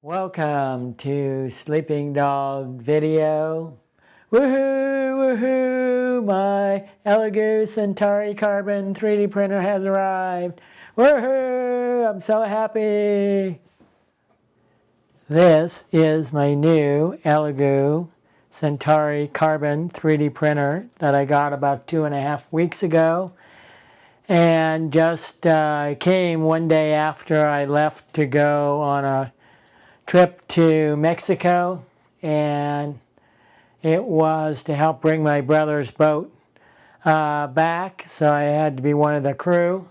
Welcome to Sleeping Dog video. Woohoo, woohoo, my Elegoo Centauri Carbon 3D printer has arrived. Woohoo, I'm so happy. This is my new Elegoo Centauri Carbon 3D printer that I got about 2.5 weeks ago. And just came one day after I left to go on a trip to Mexico, and it was to help bring my brother's boat back, so I had to be one of the crew.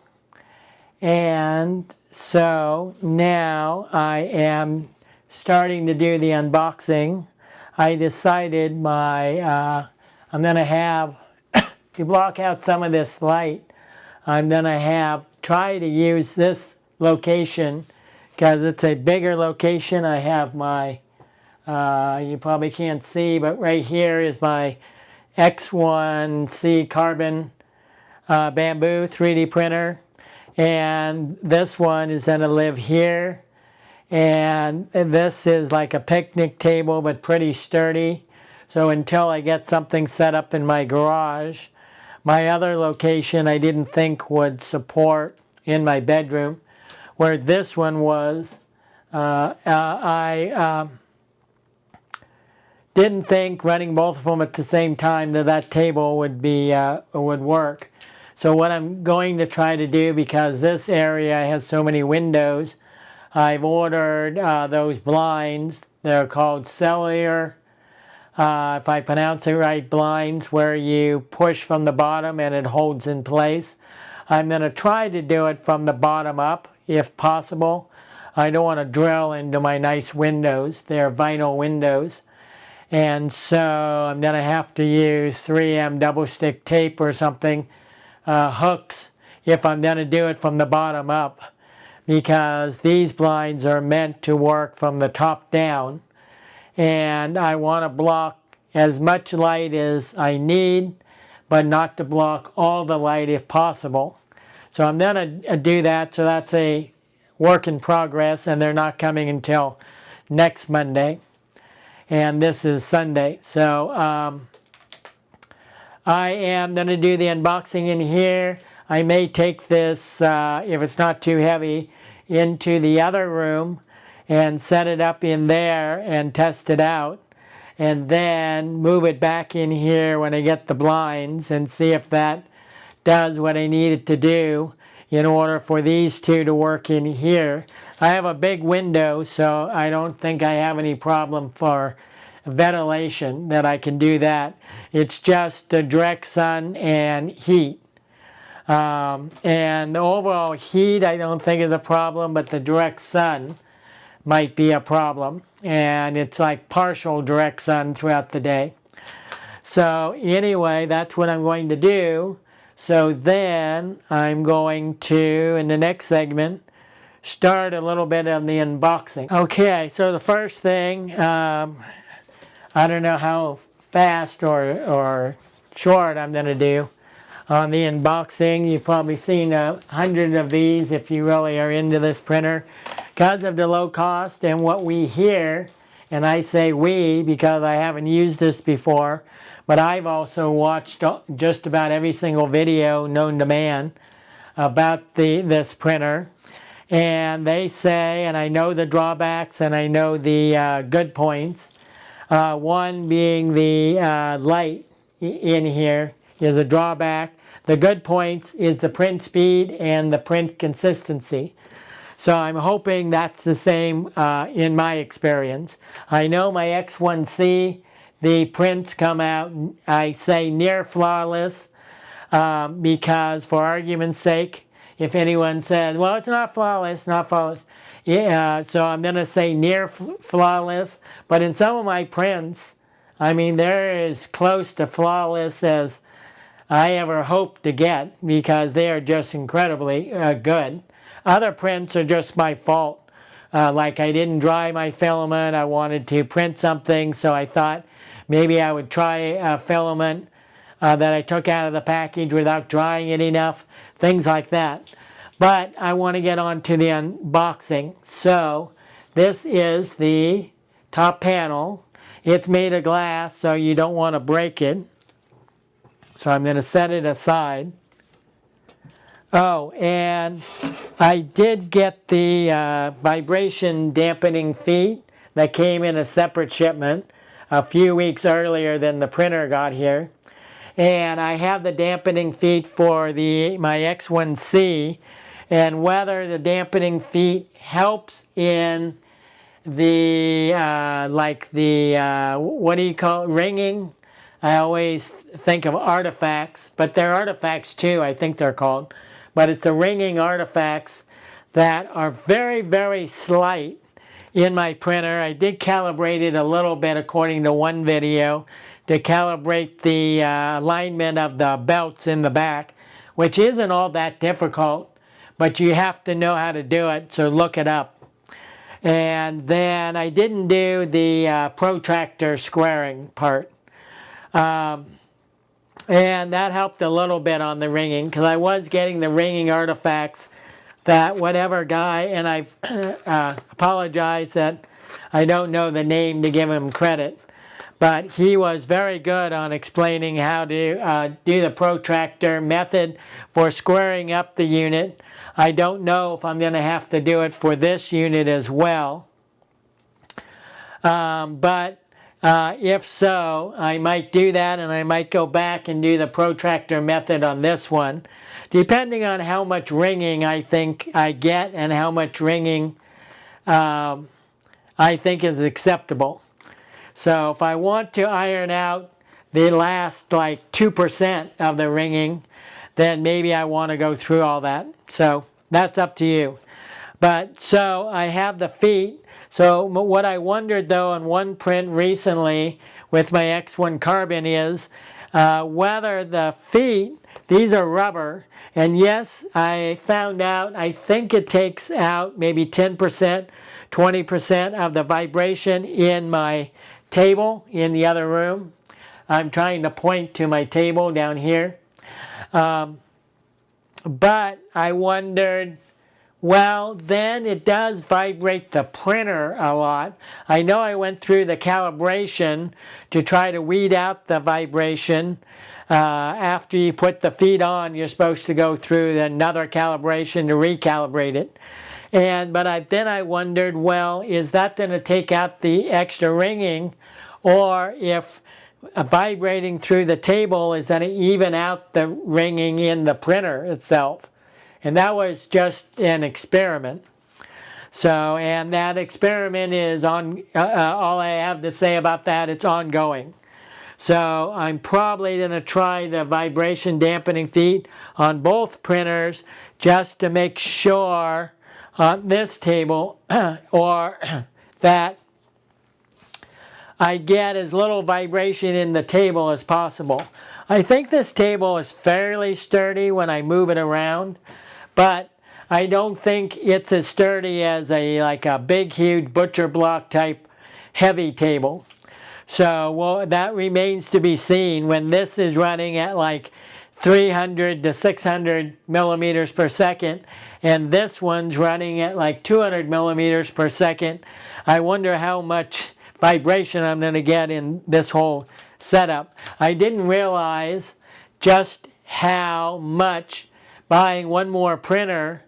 And so now I am starting to do the unboxing. I decided I'm going to have, to block out some of this light, I'm going to try to use this location because it's a bigger location. I have my, you probably can't see, but right here is my X1C carbon bamboo 3D printer. And this one is going to live here. And this is like a picnic table, but pretty sturdy. So until I get something set up in my garage, my other location I didn't think would support in my bedroom. Where this one was, I didn't think running both of them at the same time that table would work. So what I'm going to try to do, because this area has so many windows, I've ordered those blinds. They're called cellular, if I pronounce it right, blinds, where you push from the bottom and it holds in place. I'm going to try to do it from the bottom up, if possible. I don't want to drill into my nice windows. They're vinyl windows. And so I'm going to have to use 3M double stick tape or something, hooks, if I'm going to do it from the bottom up. Because these blinds are meant to work from the top down. And I want to block as much light as I need, but not to block all the light if possible. So I'm going to do that. So that's a work in progress, and they're not coming until next Monday. And this is Sunday. So I am going to do the unboxing in here. I may take this, if it's not too heavy, into the other room and set it up in there and test it out. And then move it back in here when I get the blinds and see if that does what I need it to do in order for these two to work in here. I have a big window, so I don't think I have any problem for ventilation, that I can do that. It's just the direct sun and heat. And the overall heat I don't think is a problem, but the direct sun might be a problem. And it's like partial direct sun throughout the day. So anyway, that's what I'm going to do. So then I'm going to, in the next segment, start a little bit on the unboxing. Okay, so the first thing, I don't know how fast or short I'm going to do on the unboxing. You've probably seen 100 of these if you really are into this printer. Because of the low cost and what we hear, and I say we because I haven't used this before, but I've also watched just about every single video known to man about this printer. And they say, and I know the drawbacks and I know the good points. One being the light in here is a drawback. The good points is the print speed and the print consistency. So I'm hoping that's the same in my experience. I know my X1C, the prints come out, I say near flawless, because for argument's sake, if anyone says, well, it's not flawless, not flawless. Yeah, so I'm going to say near flawless. But in some of my prints, I mean, they're as close to flawless as I ever hoped to get, because they are just incredibly good. Other prints are just my fault. Like I didn't dry my filament. I wanted to print something, so I thought maybe I would try a filament that I took out of the package without drying it enough. Things like that. But I want to get on to the unboxing. So this is the top panel. It's made of glass, so you don't want to break it. So I'm going to set it aside. Oh, and I did get the vibration dampening feet that came in a separate shipment a few weeks earlier than the printer got here. And I have the dampening feet for my X1C, and whether the dampening feet helps in the what do you call it, ringing. I always think of artifacts, but they're artifacts too, I think they're called. But it's the ringing artifacts that are very, very slight in my printer. I did calibrate it a little bit according to one video to calibrate the alignment of the belts in the back, which isn't all that difficult, but you have to know how to do it, so look it up. And then I didn't do the protractor squaring part. And that helped a little bit on the ringing, because I was getting the ringing artifacts that whatever guy, and I apologize that I don't know the name to give him credit, but he was very good on explaining how to do the protractor method for squaring up the unit. I don't know if I'm going to have to do it for this unit as well. But if so, I might do that, and I might go back and do the protractor method on this one, depending on how much ringing I think I get and how much ringing I think is acceptable. So if I want to iron out the last like 2% of the ringing, then maybe I want to go through all that. So that's up to you. But so I have the feet. So what I wondered though on one print recently with my X1 Carbon is whether the feet, these are rubber, and yes, I found out, I think it takes out maybe 10%, 20% of the vibration in my table in the other room. I'm trying to point to my table down here. But I wondered, well, then it does vibrate the printer a lot. I know I went through the calibration to try to weed out the vibration. After you put the feet on, you're supposed to go through another calibration to recalibrate it. But then I wondered, well, is that going to take out the extra ringing, or if vibrating through the table is going to even out the ringing in the printer itself? And that was just an experiment. So, and that experiment is on, all I have to say about that, it's ongoing. So I'm probably going to try the vibration dampening feet on both printers just to make sure on this table or that I get as little vibration in the table as possible. I think this table is fairly sturdy when I move it around, but I don't think it's as sturdy as like a big, huge butcher block type heavy table. So well, that remains to be seen when this is running at like 300 to 600 millimeters per second, and this one's running at like 200 millimeters per second. I wonder how much vibration I'm going to get in this whole setup. I didn't realize just how much buying one more printer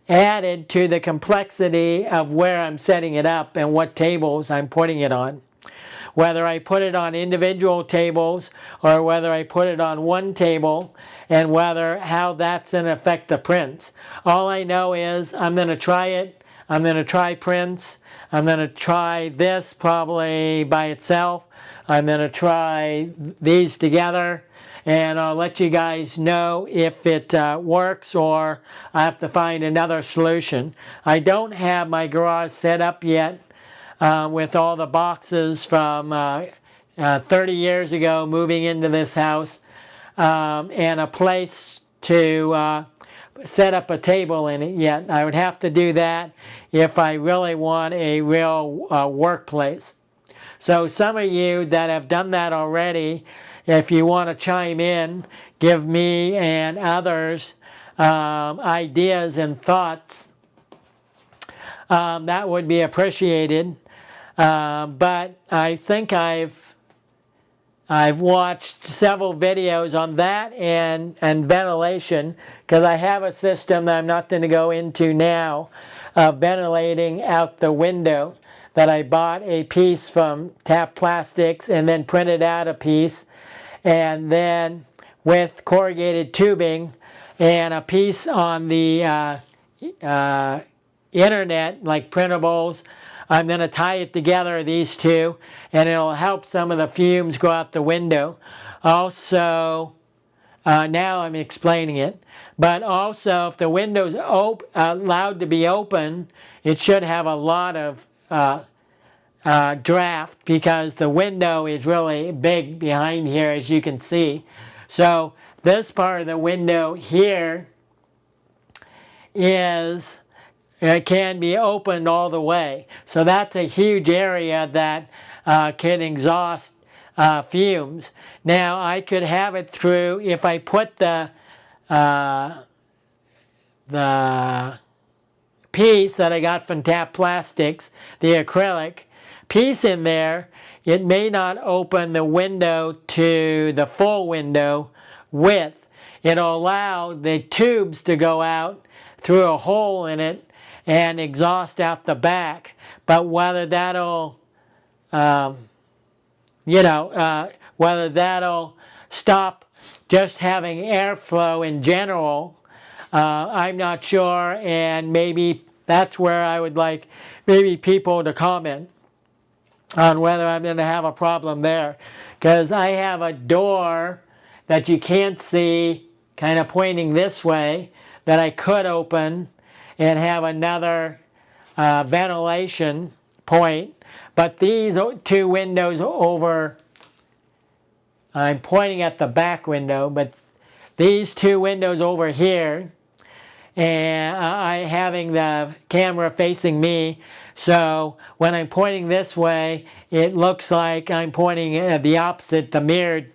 added to the complexity of where I'm setting it up and what tables I'm putting it on. Whether I put it on individual tables or whether I put it on one table, and how that's going to affect the prints. All I know is I'm going to try it. I'm going to try prints. I'm going to try this probably by itself. I'm going to try these together, and I'll let you guys know if it works or I have to find another solution. I don't have my garage set up yet with all the boxes from 30 years ago moving into this house, and a place to set up a table in it yet. I would have to do that if I really want a real workplace. So some of you that have done that already, if you want to chime in, give me and others ideas and thoughts that would be appreciated. But I think I've watched several videos on that and ventilation, because I have a system that I'm not going to go into now of ventilating out the window, that I bought a piece from Tap Plastics and then printed out a piece, and then with corrugated tubing and a piece on the internet, like printables. I'm going to tie it together, these two, and it'll help some of the fumes go out the window. Also, now I'm explaining it, but also if the window's allowed to be open, it should have a lot of draft, because the window is really big behind here, as you can see. So this part of the window here can be opened all the way. So that's a huge area that can exhaust fumes. Now I could have it through, if I put the piece that I got from Tap Plastics, the acrylic piece in there, it may not open the window to the full window width. It'll allow the tubes to go out through a hole in it and exhaust out the back. But whether that'll, whether that'll stop just having airflow in general, I'm not sure, and maybe that's where I would like maybe people to comment on whether I'm going to have a problem there. Because I have a door that you can't see kind of pointing this way that I could open and have another ventilation point. But these two windows over, I'm pointing at the back window, but these two windows over here, and I having the camera facing me, so when I'm pointing this way, it looks like I'm pointing at the opposite, the mirrored.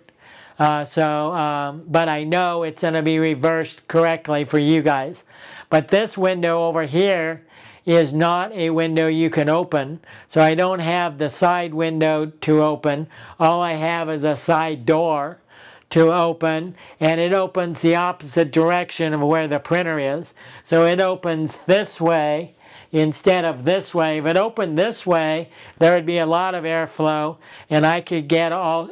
But I know it's going to be reversed correctly for you guys. But this window over here is not a window you can open, so I don't have the side window to open. All I have is a side door to open, and it opens the opposite direction of where the printer is. So it opens this way instead of this way. If it opened this way, there would be a lot of airflow, and I could get all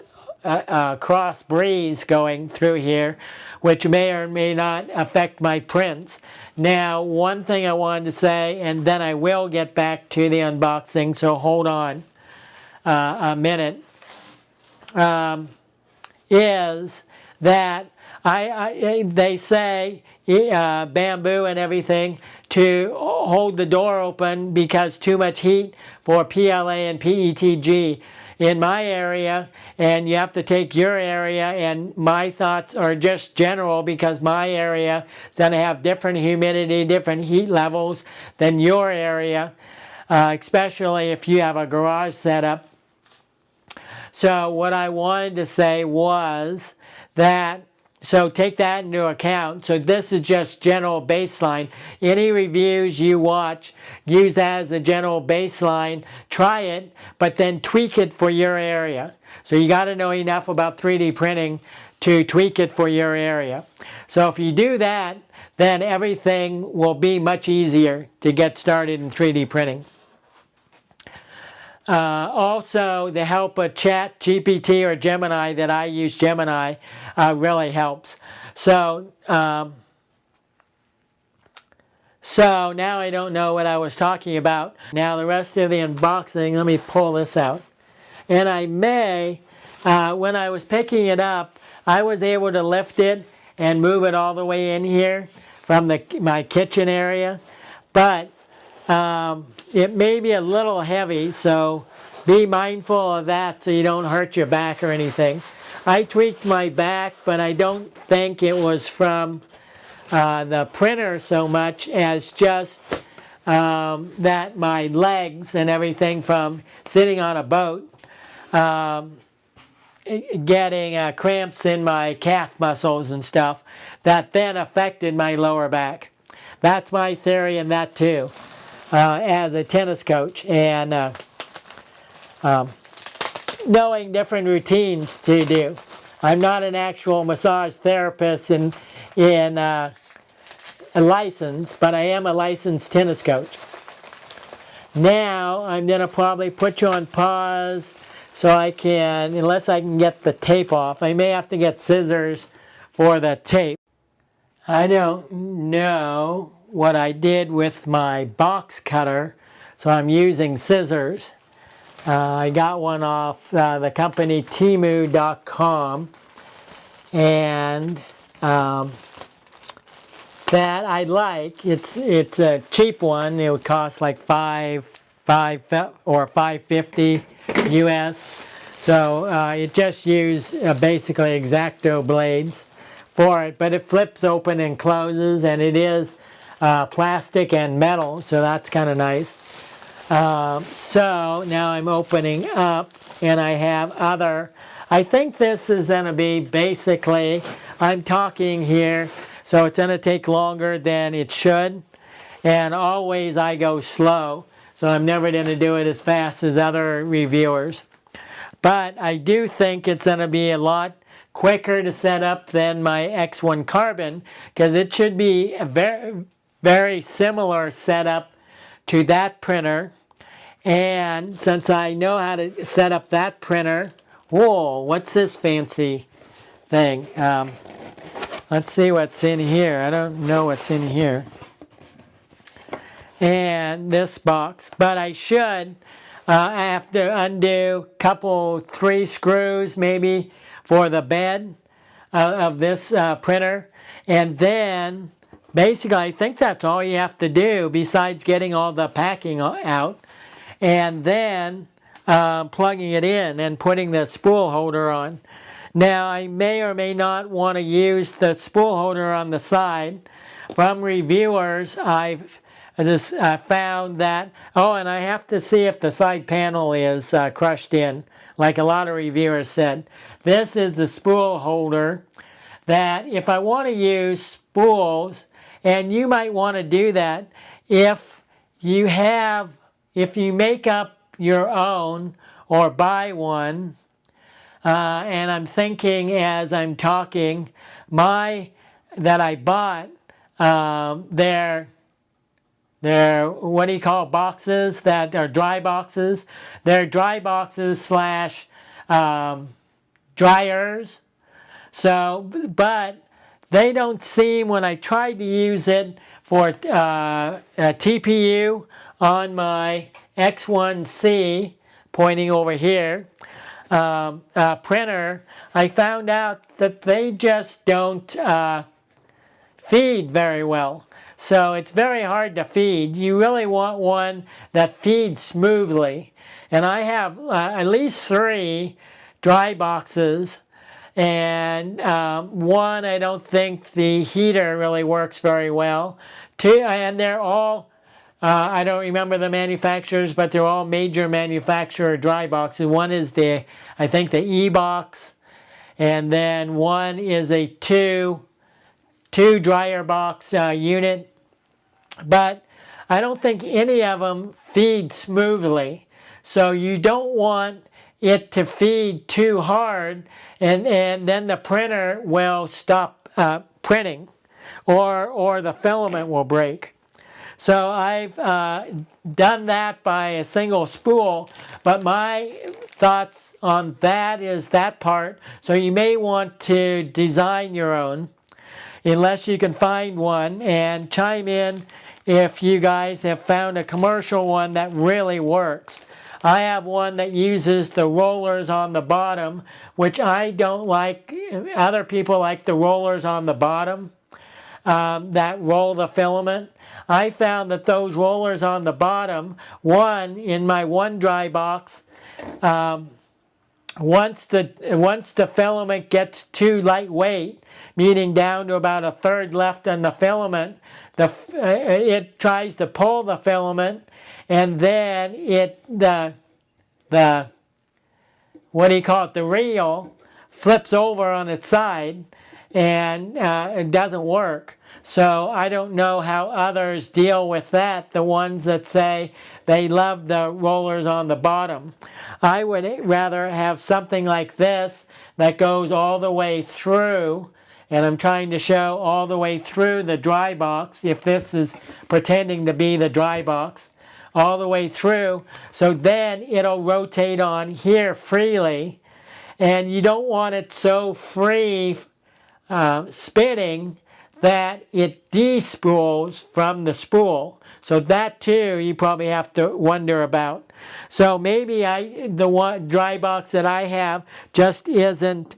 cross breeze going through here, which may or may not affect my prints. Now, one thing I wanted to say, and then I will get back to the unboxing, so hold on a minute, is that they say bamboo and everything to hold the door open because too much heat for PLA and PETG. In my area, and you have to take your area, and my thoughts are just general because my area is going to have different humidity, different heat levels than your area, especially if you have a garage setup. So what I wanted to say was that, so take that into account. So this is just general baseline. Any reviews you watch, use that as a general baseline. Try it, but then tweak it for your area. So you got to know enough about 3D printing to tweak it for your area. So if you do that, then everything will be much easier to get started in 3D printing. Also, the help of Chat, GPT, or Gemini, that I use Gemini, really helps. So now I don't know what I was talking about. Now the rest of the unboxing, let me pull this out. And I may, when I was picking it up, I was able to lift it and move it all the way in here from my kitchen area. But it may be a little heavy, so be mindful of that so you don't hurt your back or anything. I tweaked my back, but I don't think it was from the printer so much as just that my legs and everything from sitting on a boat, getting cramps in my calf muscles and stuff, that then affected my lower back. That's my theory in that too. as a tennis coach, and knowing different routines to do. I'm not an actual massage therapist in a license, but I am a licensed tennis coach. Now I'm going to probably put you on pause so I can, unless I can get the tape off. I may have to get scissors for the tape. I don't know what I did with my box cutter, so I'm using scissors. I got one off the company Temu.com, and that I like. It's a cheap one. It would cost like $5 or $5.50 US. So it just used basically X-Acto blades for it, but it flips open and closes, and it is plastic and metal, so that's kind of nice. So now I'm opening up, and I have other. I think this is going to be basically, I'm talking here, so it's going to take longer than it should, and always I go slow, so I'm never going to do it as fast as other reviewers. But I do think it's going to be a lot quicker to set up than my X1 Carbon, because it should be a very, very similar setup to that printer. And since I know how to set up that printer, whoa, what's this fancy thing? Let's see what's in here. I don't know what's in here. And this box, but I should have to undo a couple, 3 screws maybe for the bed of this printer. And then basically I think that's all you have to do besides getting all the packing out. And then plugging it in and putting the spool holder on. Now I may or may not want to use the spool holder on the side. From reviewers I've just found that, oh, and I have to see if the side panel is crushed in, like a lot of reviewers said. This is the spool holder that if I want to use spools, and you might want to do that if you make up your own or buy one, and I'm thinking as I'm talking, that I bought, they're what do you call boxes that are dry boxes? They're dry boxes slash dryers. So, but they don't seem, when I tried to use it for a TPU on my X1C, pointing over here, printer, I found out that they just don't feed very well. So it's very hard to feed. You really want one that feeds smoothly. And I have at least 3 dry boxes, and one, I don't think the heater really works very well. 2, and they're all, I don't remember the manufacturers, but they're all major manufacturer dry boxes. One is I think the E-box, and then one is a two dryer box unit. But I don't think any of them feed smoothly. So you don't want it to feed too hard, and then the printer will stop printing, or the filament will break. So I've done that by a single spool, but my thoughts on that is that part. So you may want to design your own, unless you can find one, and chime in if you guys have found a commercial one that really works. I have one that uses the rollers on the bottom, which I don't like. Other people like the rollers on the bottom that roll the filament. I found that those rollers on the bottom, one in my one dry box, once the filament gets too lightweight, meaning down to about 1/3 left on the filament, it tries to pull the filament, and then the what do you call it, the reel flips over on its side, and it doesn't work. So I don't know how others deal with that, the ones that say they love the rollers on the bottom. I would rather have something like this that goes all the way through, and I'm trying to show all the way through the dry box, if this is pretending to be the dry box, all the way through, so then it'll rotate on here freely, and you don't want it so free spinning that it despools from the spool. So that too you probably have to wonder about. So maybe the one dry box that I have just isn't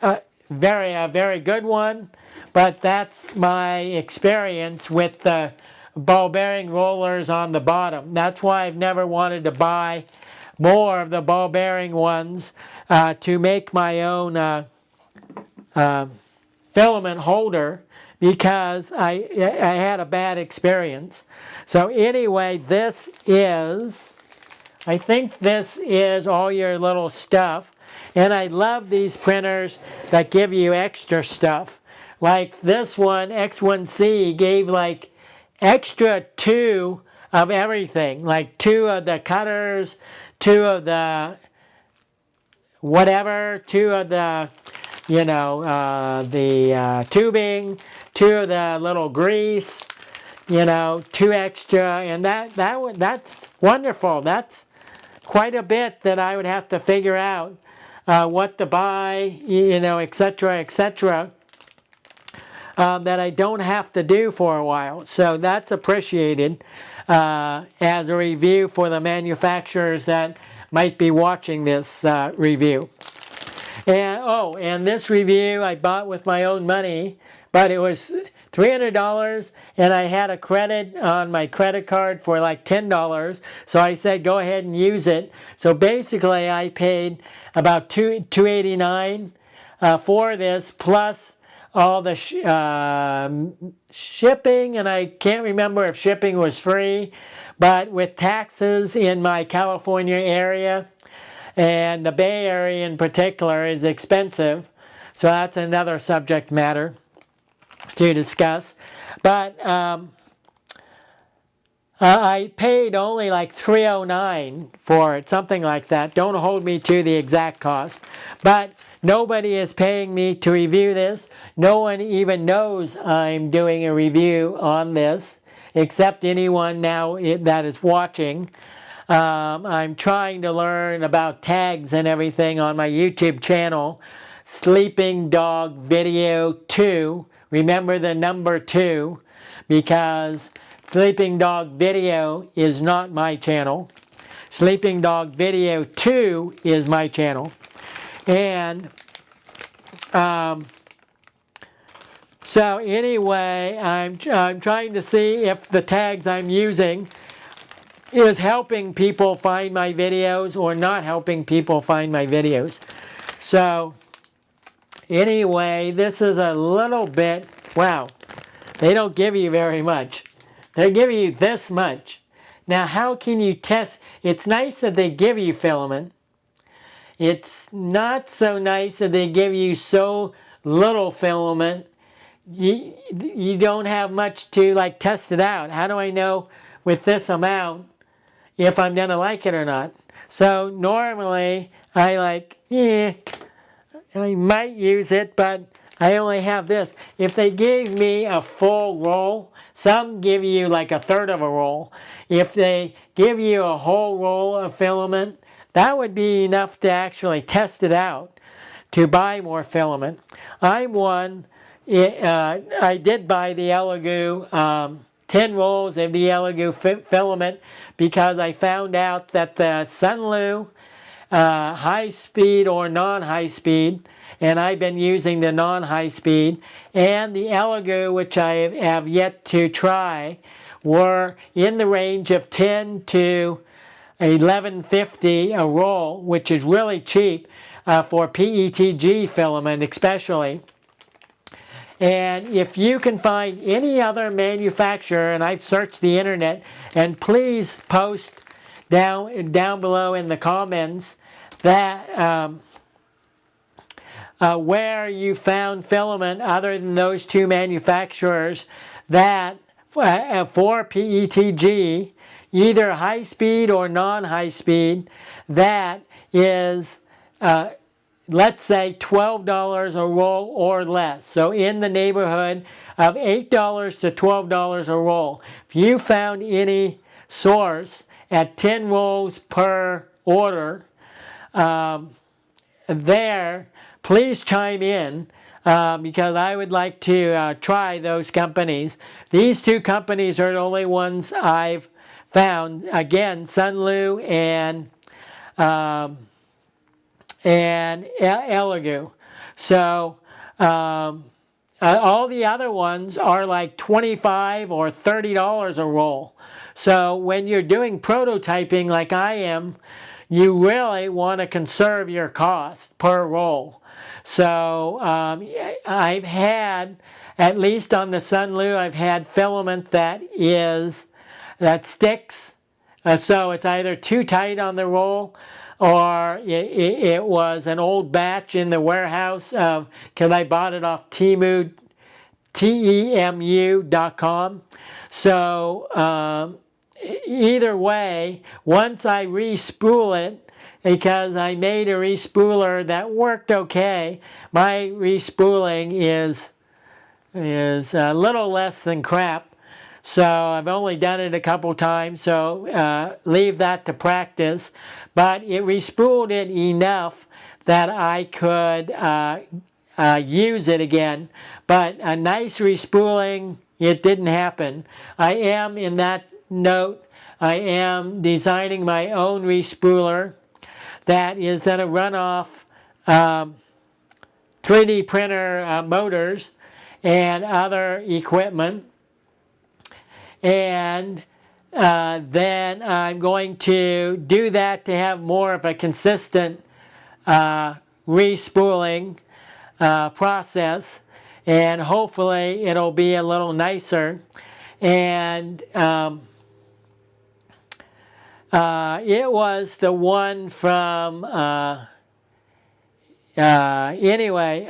a very good one, but that's my experience with the ball bearing rollers on the bottom. That's why I've never wanted to buy more of the ball bearing ones to make my own filament holder, because I had a bad experience. So anyway, this is, I think this is all your little stuff. And I love these printers that give you extra stuff. Like this one, X1C, gave like extra 2 of everything. Like 2 of the cutters, 2 of the whatever, 2 of the, you know, the tubing, 2 of the little grease, you know, 2 extra, and that's wonderful. That's quite a bit that I would have to figure out what to buy, you know, etc., that I don't have to do for a while. So that's appreciated as a review for the manufacturers that might be watching this review. And this review I bought with my own money, but it was $300, and I had a credit on my credit card for like $10, so I said go ahead and use it. So basically I paid about $289 for this, plus all the shipping, and I can't remember if shipping was free, but with taxes in my California area, and the Bay Area in particular is expensive, so that's another subject matter to discuss. But I paid only like $309 for it, something like that. Don't hold me to the exact cost. But nobody is paying me to review this. No one even knows I'm doing a review on this, except anyone now that is watching. I'm trying to learn about tags and everything on my YouTube channel, Sleeping Dog Video 2. Remember the number 2, because Sleeping Dog Video is not my channel. Sleeping Dog Video 2 is my channel. And so anyway, I'm trying to see if the tags I'm using is helping people find my videos or not helping people find my videos. So anyway, this is a little bit, wow, they don't give you very much. They give you this much. Now how can you test? It's nice that they give you filament. It's not so nice that they give you so little filament. You don't have much to like test it out. How do I know with this amount if I'm gonna like it or not? So normally I I might use it, but I only have this. If they gave me a full roll, some give you like a third of a roll. If they give you a whole roll of filament, that would be enough to actually test it out, to buy more filament. I did buy the Elegoo 10 rolls of the Elegoo filament, because I found out that the Sunlu high speed or non-high speed, and I've been using the non-high speed, and the Elegoo, which I have yet to try, were in the range of 10 to $11.50 a roll, which is really cheap for PETG filament especially. And if you can find any other manufacturer, and I've searched the internet, and please post down below in the comments that where you found filament other than those two manufacturers that for PETG, either high speed or non-high speed, that is, let's say $12 a roll or less. So in the neighborhood of $8 to $12 a roll. If you found any source at 10 rolls per order, there, please chime in because I would like to try those companies. These two companies are the only ones I've found. Again, Sunlu and Elegoo. So all the other ones are like $25 or $30 a roll. So when you're doing prototyping like I am, you really want to conserve your cost per roll. So I've had, at least on the Sunlu, I've had filament that sticks. So it's either too tight on the roll, or it was an old batch in the warehouse because I bought it off TEMU.com. So either way, once I re-spool it, because I made a re-spooler that worked okay, my re-spooling is a little less than crap. So I've only done it a couple times, so leave that to practice. But it re-spooled it enough that I could use it again. But a nice re-spooling, it didn't happen. I am, in that note, I am designing my own re-spooler that is going to run off 3D printer motors and other equipment. And then I'm going to do that to have more of a consistent re-spooling process, and hopefully it'll be a little nicer. And it was the one from anyway,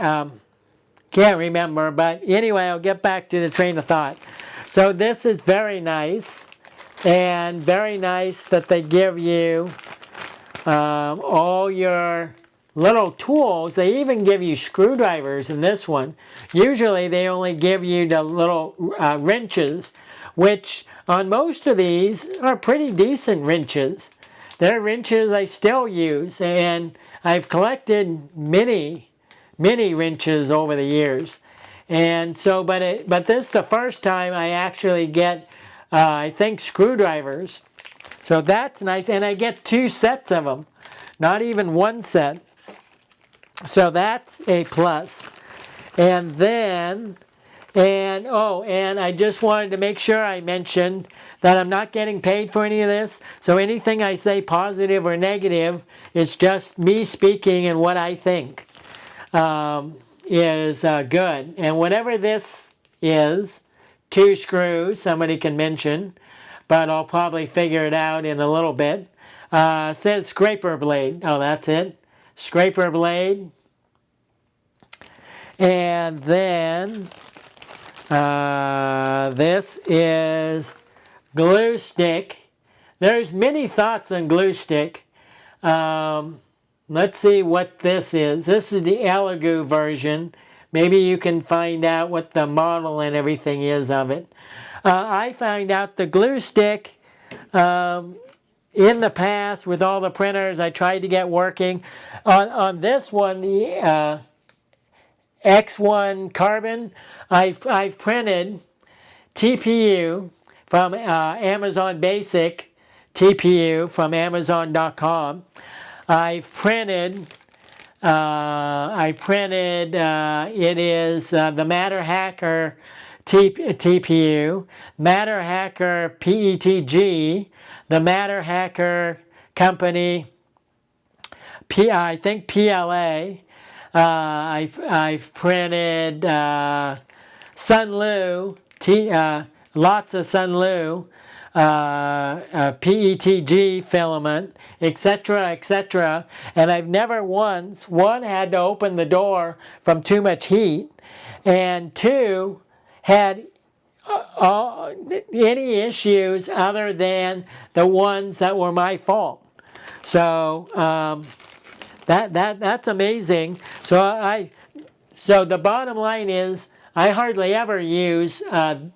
can't remember, but anyway, I'll get back to the train of thought. So this is very nice, and very nice that they give you all your little tools. They even give you screwdrivers in this one. Usually they only give you the little wrenches, which on most of these are pretty decent wrenches. They're wrenches I still use, and I've collected many wrenches over the years. And so, but this is the first time I actually get, I think, screwdrivers. So that's nice, and I get 2 sets of them, not even 1 set. So that's a plus. And then, and I just wanted to make sure I mentioned that I'm not getting paid for any of this. So anything I say, positive or negative, it's just me speaking and what I think is good. And whatever this is, 2 screws, somebody can mention, but I'll probably figure it out in a little bit. Says scraper blade. Oh, that's it. Scraper blade. And then this is glue stick. There's many thoughts on glue stick. Let's see what this is. This is the Elegoo version. Maybe you can find out what the model and everything is of it. I found out the glue stick in the past with all the printers I tried to get working. On this one, the X1 Carbon, I've printed TPU from Amazon Basic, TPU from Amazon.com. I've printed, it is the Matter Hacker TPU, Matter Hacker PETG, the Matter Hacker Company, I think PLA. I've printed Sunlu, lots of Sunlu. PETG filament, etc., etc. And I've never once, one, had to open the door from too much heat, and two, had any issues other than the ones that were my fault. So that's amazing. So the bottom line is, I hardly ever use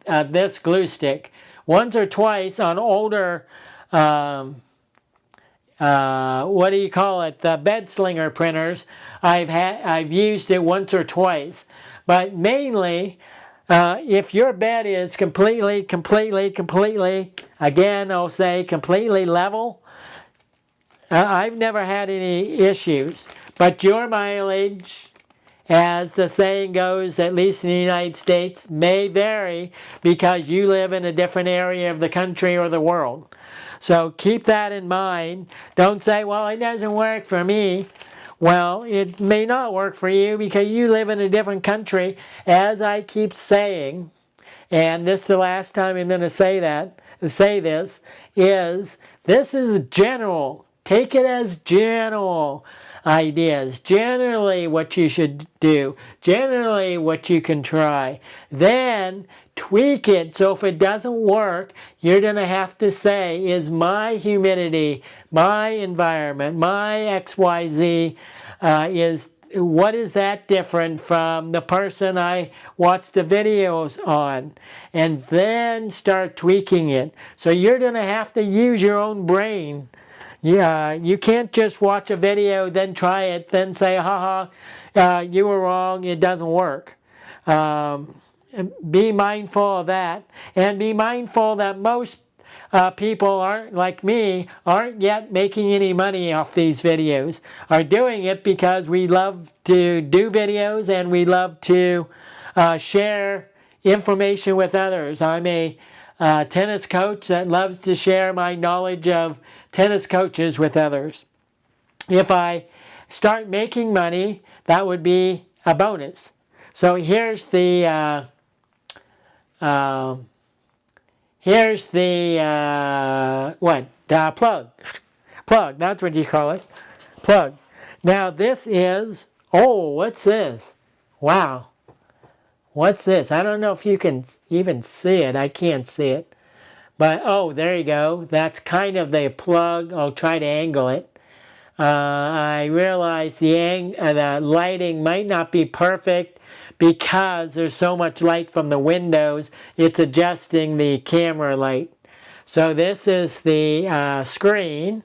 this glue stick. Once or twice on older, what do you call it, the bed slinger printers, I've used it once or twice. But mainly, if your bed is completely, again I'll say completely level, I've never had any issues. But your mileage, as the saying goes, at least in the United States, may vary because you live in a different area of the country or the world. So keep that in mind. Don't say, well, it doesn't work for me. Well, it may not work for you because you live in a different country. As I keep saying, and this is the last time I'm going to say this, this is general. Take it as general ideas, generally what you should do, generally what you can try. Then tweak it, so if it doesn't work, you're going to have to say, is my humidity, my environment, my XYZ, what is that different from the person I watched the videos on? And then start tweaking it. So you're going to have to use your own brain. Yeah, you can't just watch a video, then try it, then say, haha, you were wrong, it doesn't work. Be mindful of that, and be mindful that most people aren't like me, aren't yet making any money off these videos, are doing it because we love to do videos and we love to share information with others. I'm a tennis coach that loves to share my knowledge of tennis coaches with others. If I start making money, that would be a bonus. So here's the plug. Plug, that's what you call it. Plug. Now this is, oh, what's this? Wow. What's this? I don't know if you can even see it. I can't see it. But, oh, there you go. That's kind of the plug. I'll try to angle it. I realize the lighting might not be perfect because there's so much light from the windows. It's adjusting the camera light. So this is the screen.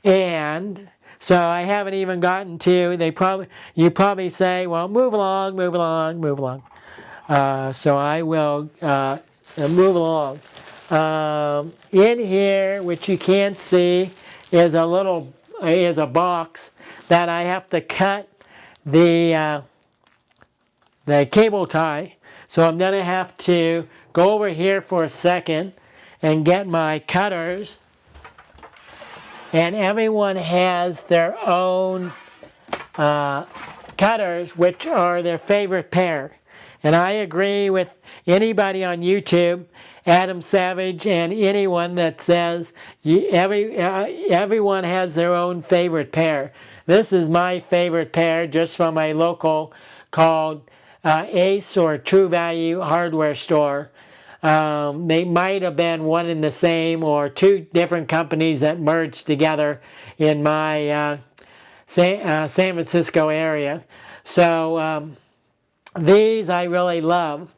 And so I haven't even gotten to, you probably say, well, move along. So I will move along. In here, which you can't see, is a box that I have to cut the cable tie. So I'm going to have to go over here for a second and get my cutters. And everyone has their own cutters, which are their favorite pair. And I agree with anybody on YouTube, Adam Savage, and anyone that says everyone has their own favorite pair. This is my favorite pair, just from my local called Ace or True Value hardware store. They might have been one and the same, or two different companies that merged together in my San Francisco area. So these I really love.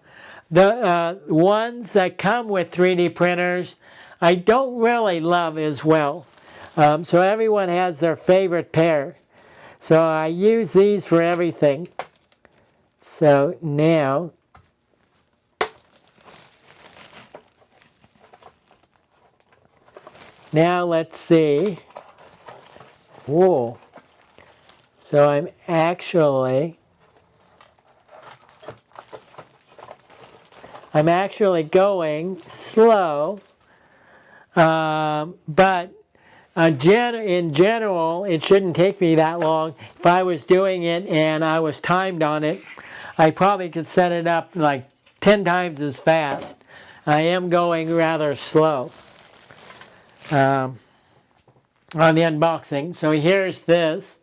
The ones that come with 3D printers, I don't really love as well. So everyone has their favorite pair. So I use these for everything. So now, let's see. Whoa. So I'm actually going slow, but in general, it shouldn't take me that long. If I was doing it and I was timed on it, I probably could set it up like 10 times as fast. I am going rather slow on the unboxing. So here's this.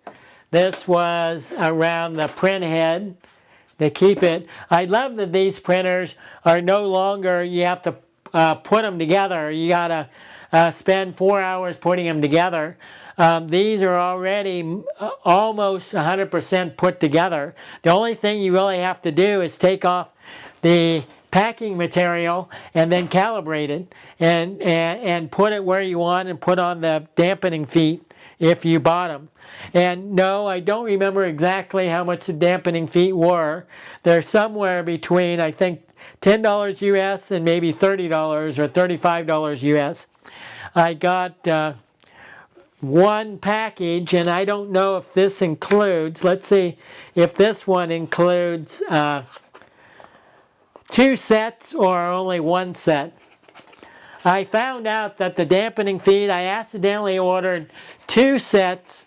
This was around the print head to keep it. I love that these printers are no longer, you have to put them together. You got to spend 4 hours putting them together. These are already almost 100% put together. The only thing you really have to do is take off the packing material and then calibrate it and put it where you want and put on the dampening feet if you bought them. And no, I don't remember exactly how much the dampening feet were. They're somewhere between, I think, $10 US and maybe $30 or $35 US. I got one package, and I don't know if this includes, let's see if this one includes 2 sets or only 1 set. I found out that the dampening feet, I accidentally ordered 2 sets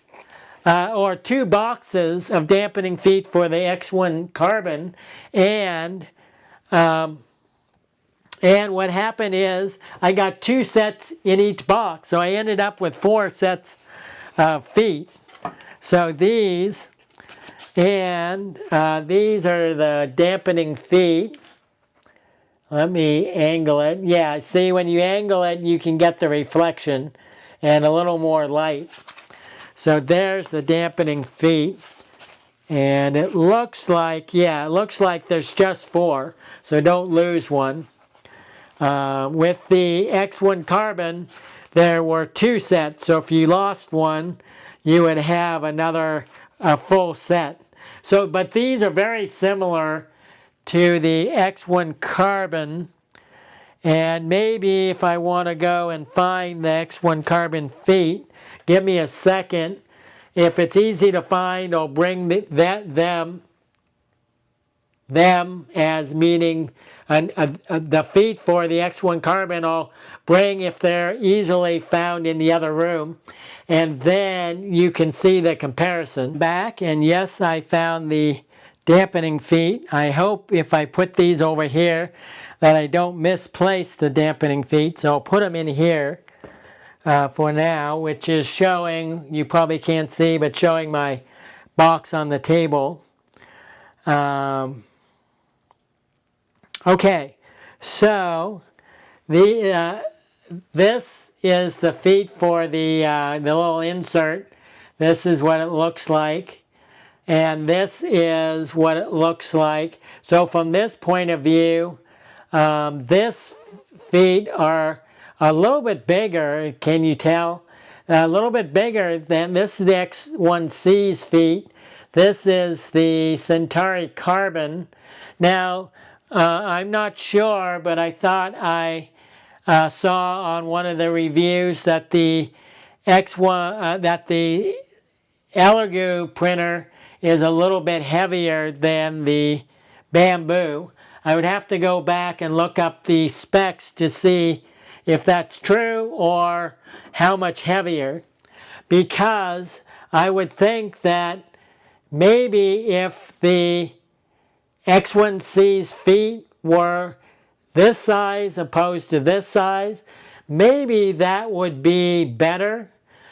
or 2 boxes of dampening feet for the X1 Carbon, and what happened is I got 2 sets in each box, so I ended up with 4 sets of feet. So these, and these are the dampening feet. Let me angle it. Yeah, see, when you angle it, you can get the reflection and a little more light. So there's the dampening feet. And it looks like, yeah, it looks like there's just 4. So don't lose one. With the X1 Carbon, there were 2 sets. So if you lost one, you would have another full set. So, but these are very similar to the X1 Carbon, and maybe if I want to go and find the X1 Carbon feet, give me a second. If it's easy to find, I'll bring them as meaning the feet for the X1 Carbon I'll bring if they're easily found in the other room, and then you can see the comparison. Back, and yes, I found the dampening feet. I hope if I put these over here that I don't misplace the dampening feet. So I'll put them in here for now, which is showing, you probably can't see, but showing my box on the table. Okay, so this is the feet for the little insert. This is what it looks like. And this is what it looks like. So from this point of view, this feet are a little bit bigger. Can you tell? A little bit bigger than this is the X1C's feet. This is the Centauri Carbon. Now, I'm not sure, but I thought I saw on one of the reviews that the that the Elegoo printer is a little bit heavier than the Bamboo. I would have to go back and look up the specs to see if that's true or how much heavier, because I would think that maybe if the X1C's feet were this size opposed to this size, maybe that would be better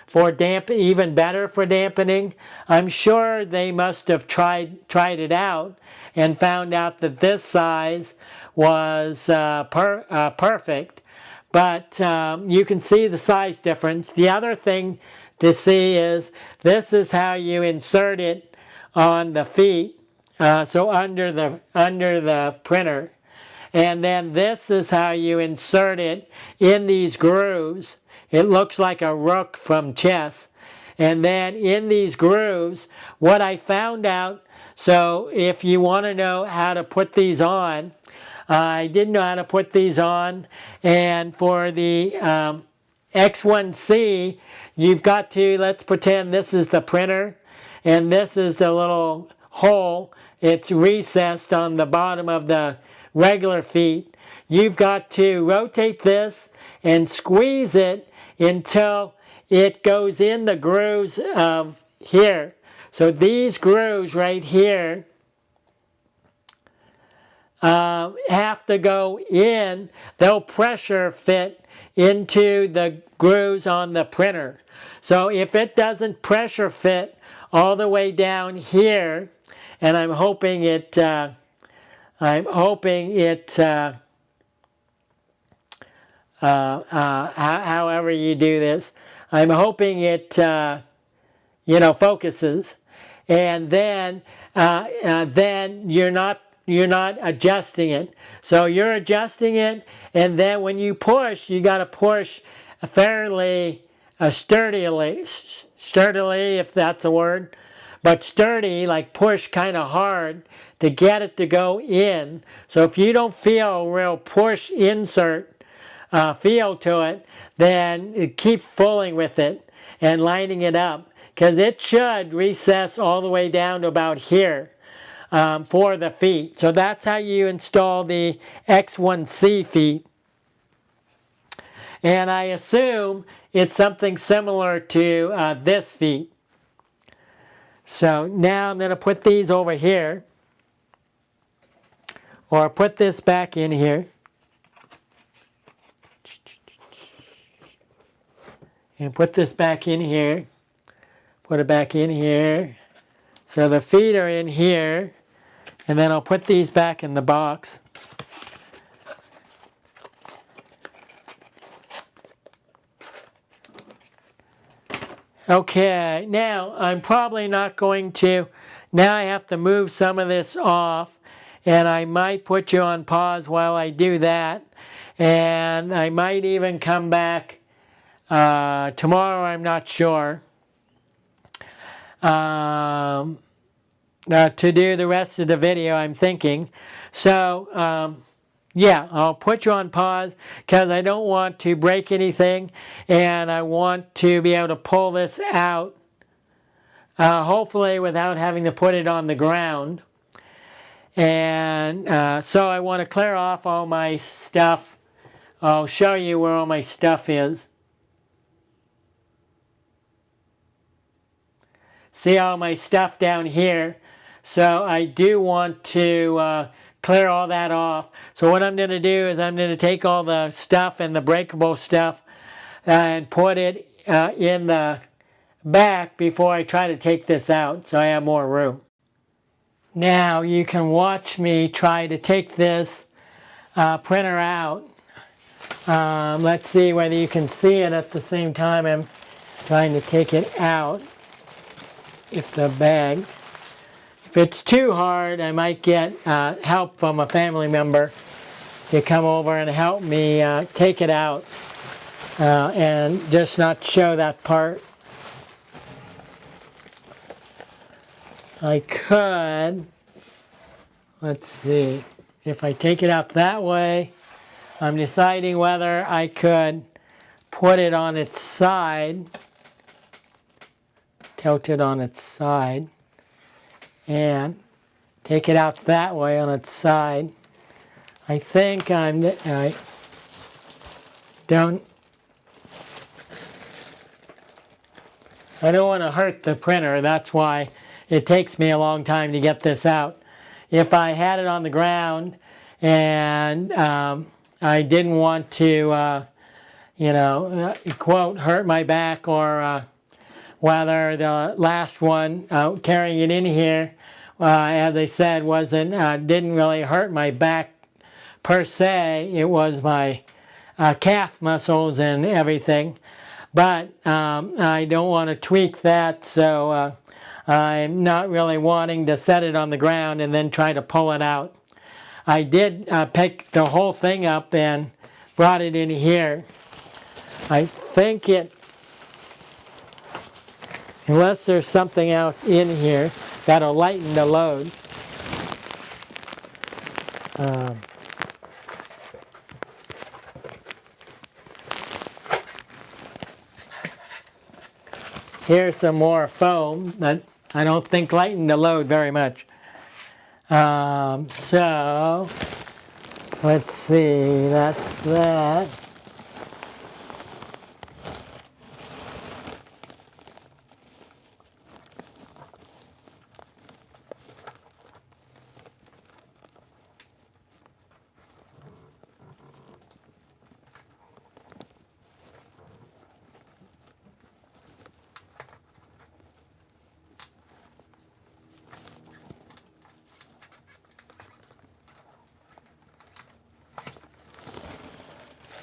for even better for dampening. I'm sure they must have tried it out and found out that this size was perfect. But you can see the size difference. The other thing to see is this is how you insert it on the feet, so under the printer. And then this is how you insert it in these grooves. It looks like a rook from chess. And then in these grooves, what I found out, so if you want to know how to put these on, I didn't know how to put these on. And for the X1C, you've got to, let's pretend this is the printer, and this is the little hole. It's recessed on the bottom of the regular feet. You've got to rotate this and squeeze it until it goes in the grooves of here. So these grooves right here, have to go in. They'll pressure fit into the grooves on the printer. So if it doesn't pressure fit all the way down here, and I'm hoping it however you do this, I'm hoping it focuses, and then you're not adjusting it. So you're adjusting it, and then when you push, you got to push fairly sturdily, if that's a word, but sturdy, like push kind of hard to get it to go in. So if you don't feel a real push insert feel to it, then keep fooling with it and lining it up, because it should recess all the way down to about here for the feet. So that's how you install the X1C feet. And I assume it's something similar to this feet. So now I'm going to put these over here, or put this back in here. And put this back in here. Put it back in here. So the feet are in here. And then I'll put these back in the box. Okay, now I'm probably not going to, now I have to move some of this off, and I might put you on pause while I do that, and I might even come back tomorrow, I'm not sure, to do the rest of the video, I'm thinking. So, yeah, I'll put you on pause because I don't want to break anything, and I want to be able to pull this out, hopefully without having to put it on the ground. And so I want to clear off all my stuff. I'll show you where all my stuff is. See all my stuff down here. So I do want to clear all that off. So what I'm going to do is I'm going to take all the stuff and the breakable stuff and put it in the back before I try to take this out, so I have more room. Now you can watch me try to take this printer out. Let's see whether you can see it at the same time I'm trying to take it out. If it's too hard, I might get help from a family member to come over and help me take it out and just not show that part. I could, let's see, if I take it out that way, I'm deciding whether I could put it on its side, tilt it on its side, and take it out that way on its side. I think I don't want to hurt the printer. That's why it takes me a long time to get this out. If I had it on the ground and I didn't want to, quote, hurt my back, or whether the last one, carrying it in here, as I said, didn't really hurt my back per se. It was my calf muscles and everything. But I don't want to tweak that, so I'm not really wanting to set it on the ground and then try to pull it out. I did pick the whole thing up and brought it in here. I think unless there's something else in here that'll lighten the load. Here's some more foam that I don't think lighten the load very much. So, let's see, that's that.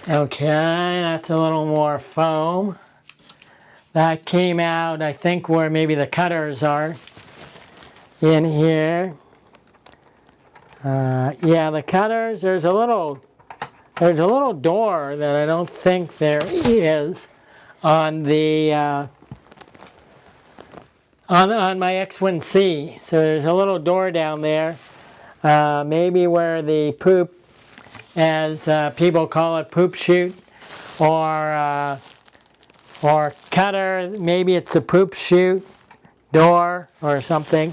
Okay, that's a little more foam. That came out, I think, where maybe the cutters are in here. Yeah, the cutters, there's a little door that I don't think there is on the on my X1C. So there's a little door down there, maybe where the poop, as people call it, poop chute, or cutter. Maybe it's a poop chute door or something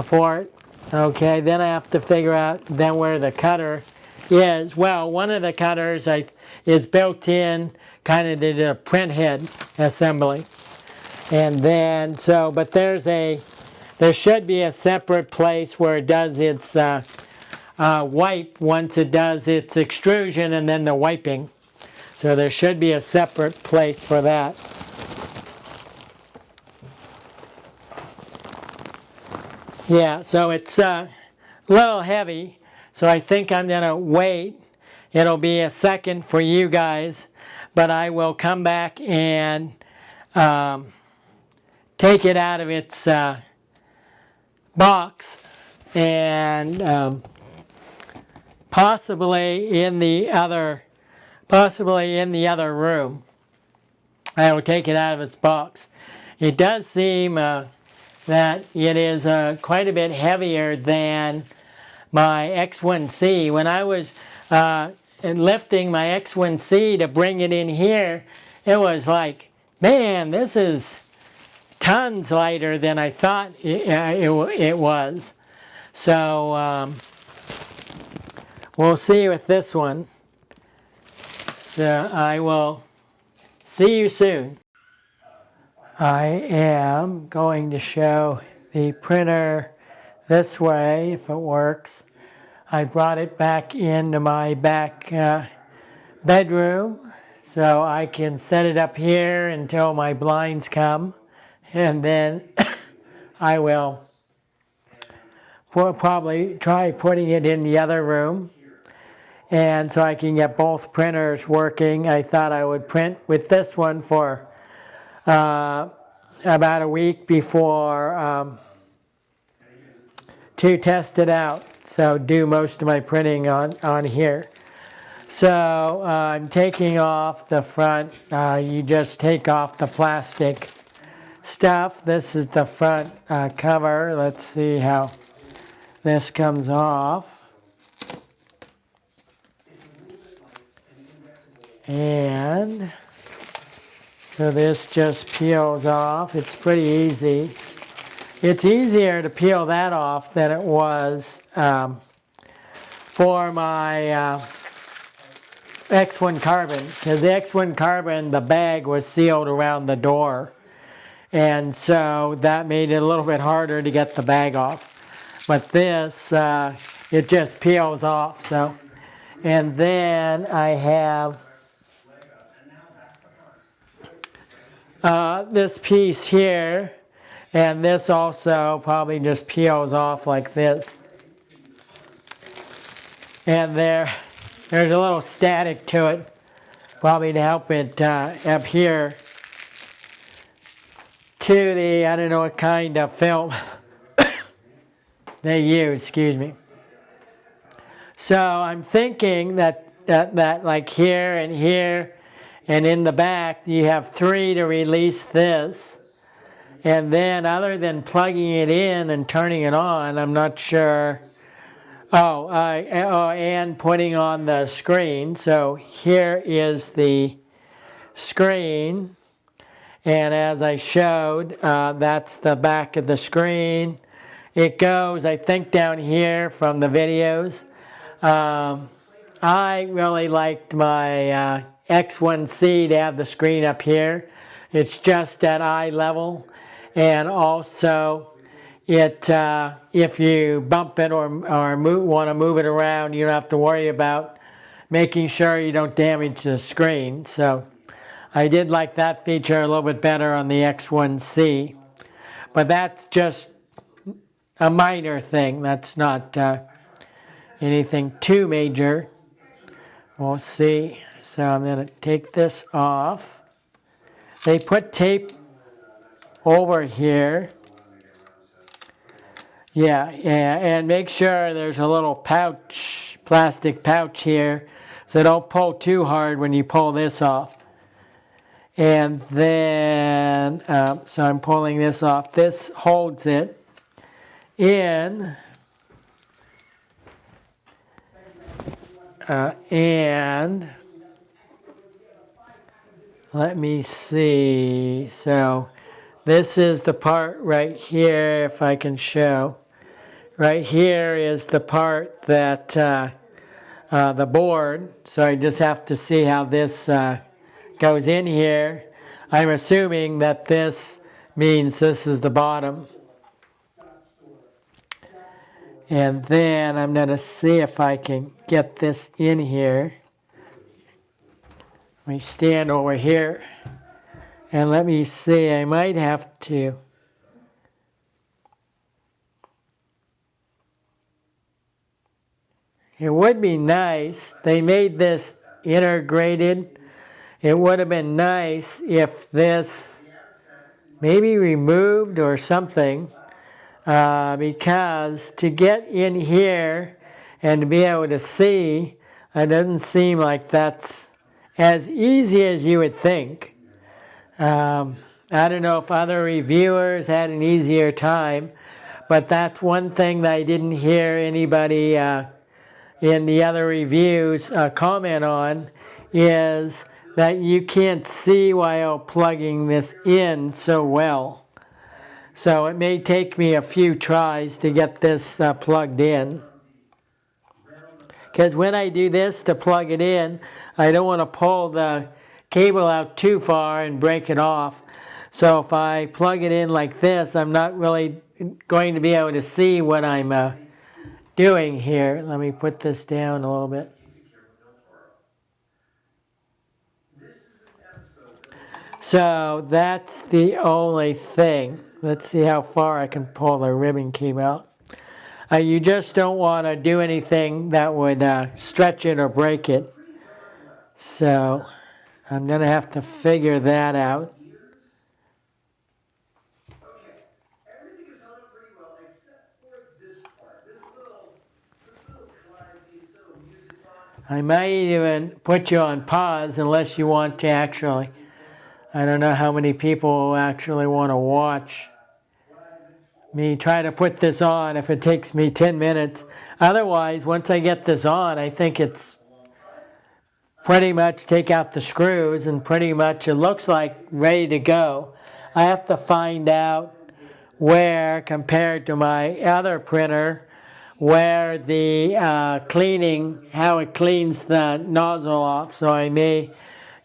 for it. Okay, then I have to figure out then where the cutter is. Well, one of the cutters is built in kind of to the print head assembly. And then, but there should be a separate place where it does its wipe once it does its extrusion and then the wiping. So there should be a separate place for that. Yeah, so it's a little heavy, so I think I'm going to wait. It'll be a second for you guys, but I will come back and take it out of its box, and possibly in the other room. I will take it out of its box. It does seem that it is quite a bit heavier than my X1C. When I was lifting my X1C to bring it in here, it was like, man, this is tons lighter than I thought it was. So we'll see with this one. So I will see you soon. I am going to show the printer this way, if it works. I brought it back into my back bedroom so I can set it up here until my blinds come, and then I will probably try putting it in the other room, and so I can get both printers working. I thought I would print with this one for about a week before to test it out. So do most of my printing on here. So I'm taking off the front. You just take off the plastic stuff. This is the front cover. Let's see how this comes off. And so this just peels off. It's pretty easy. It's easier to peel that off than it was for my X1 Carbon. Because the X1 Carbon, the bag was sealed around the door. And so that made it a little bit harder to get the bag off. But this, it just peels off. So, and then I have this piece here, and this also probably just peels off like this. And there's a little static to it, probably to help it up here to the, I don't know what kind of film they use, excuse me. So I'm thinking that like here and here and in the back, you have 3 to release this. And then other than plugging it in and turning it on, I'm not sure. And putting on the screen. So here is the screen. And as I showed, that's the back of the screen. It goes, I think, down here from the videos. I really liked my X1C to have the screen up here. It's just at eye level. And also, if you bump it or want to move it around, you don't have to worry about making sure you don't damage the screen. So I did like that feature a little bit better on the X1C. But that's just a minor thing. That's not anything too major. We'll see. So I'm going to take this off. They put tape over here. Yeah, and make sure there's a little pouch, plastic pouch here, so don't pull too hard when you pull this off. And then, so I'm pulling this off. This holds it in. And let me see. So this is the part right here, if I can show. Right here is the part that the board. So I just have to see how this goes in here. I'm assuming that this means this is the bottom. And then I'm going to see if I can get this in here. Let me stand over here. And let me see, I might have to. It would be nice. They made this integrated. It would have been nice if this maybe removed or something. Because to get in here and to be able to see, it doesn't seem like that's as easy as you would think. I don't know if other reviewers had an easier time, but that's one thing that I didn't hear anybody in the other reviews comment on, is that you can't see while plugging this in so well. So it may take me a few tries to get this plugged in. Because when I do this to plug it in, I don't want to pull the cable out too far and break it off. So if I plug it in like this, I'm not really going to be able to see what I'm doing here. Let me put this down a little bit. So that's the only thing. Let's see how far I can pull the ribbon cable out. You just don't want to do anything that would stretch it or break it. So I'm going to have to figure that out. I might even put you on pause unless you want to actually. I don't know how many people actually want to watch me try to put this on if it takes me 10 minutes. Otherwise, once I get this on, I think it's pretty much take out the screws and pretty much it looks like ready to go. I have to find out where, compared to my other printer, where the cleaning, how it cleans the nozzle off. So I may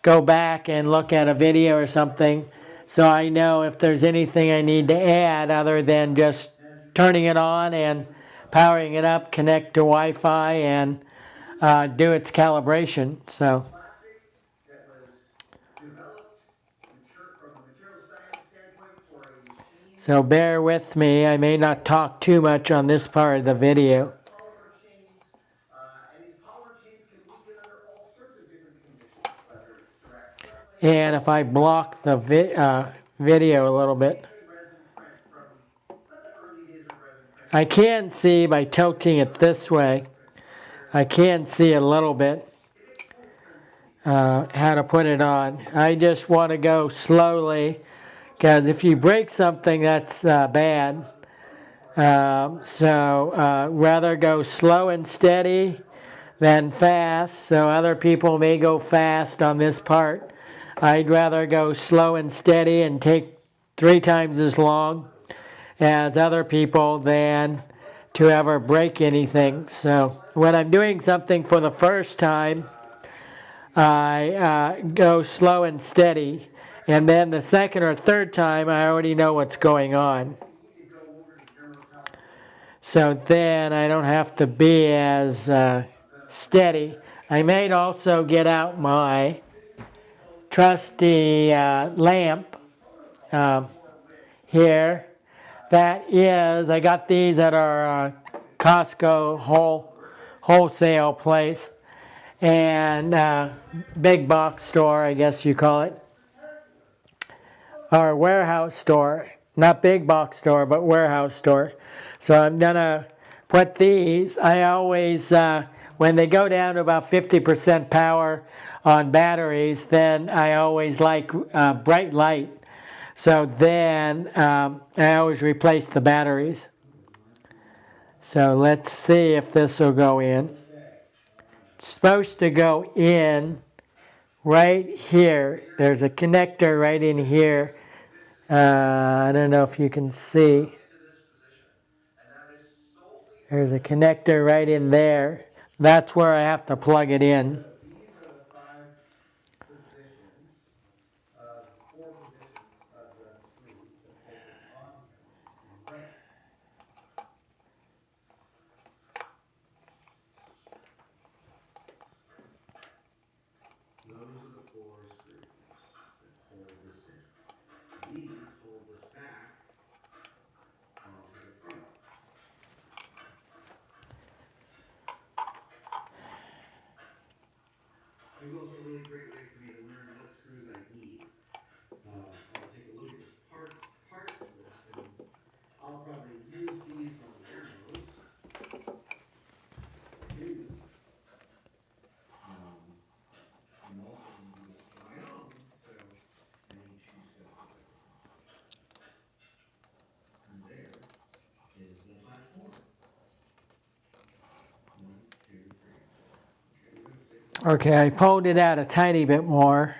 go back and look at a video or something so I know if there's anything I need to add other than just turning it on and powering it up, connect to Wi-Fi, and do its calibration. So bear with me. I may not talk too much on this part of the video. And if I block the video a little bit, I can see by tilting it this way, I can see a little bit how to put it on. I just want to go slowly, because if you break something, that's bad. So rather go slow and steady than fast. So other people may go fast on this part. I'd rather go slow and steady and take 3 times as long as other people than to ever break anything. So when I'm doing something for the first time, I go slow and steady. And then the second or third time, I already know what's going on. So then I don't have to be as steady. I may also get out my trusty lamp here. That is, I got these at our Costco wholesale place. and big box store, I guess you call it, or warehouse store, not big box store, but warehouse store. So I'm gonna put these. I always, when they go down to about 50% power on batteries, then I always like bright light. So then I always replace the batteries. So let's see if this will go in. It's supposed to go in right here. There's a connector right in here. I don't know if you can see. There's a connector right in there. That's where I have to plug it in. It was also a really great way for me to learn what screws I need. I'll take a look at the parts list, and I'll probably use these on the arrows. I'm also going to do this on my own, so I need 2 sets of it. And there is the platform. 1, 2, 3. Okay, I pulled it out a tiny bit more,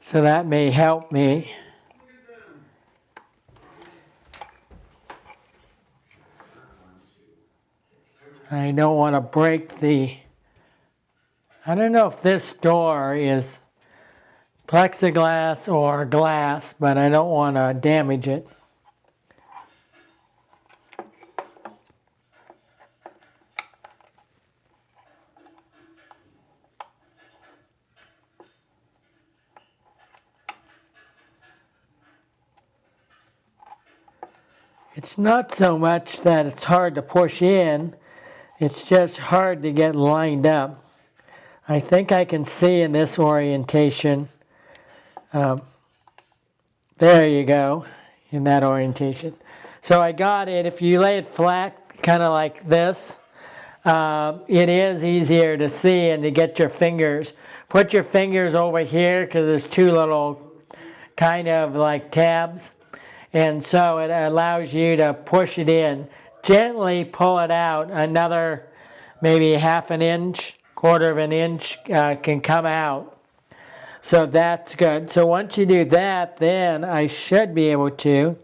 so that may help me. I don't want to break the... I don't know if this door is plexiglass or glass, but I don't want to damage it. It's not so much that it's hard to push in, it's just hard to get lined up. I think I can see in this orientation. There you go, in that orientation. So I got it. If you lay it flat, kind of like this, it is easier to see and to get your fingers. Put your fingers over here because there's 2 little kind of like tabs. And so it allows you to push it in. Gently pull it out. Another maybe 1/2 inch, 1/4 inch can come out. So that's good. So once you do that, then I should be able to,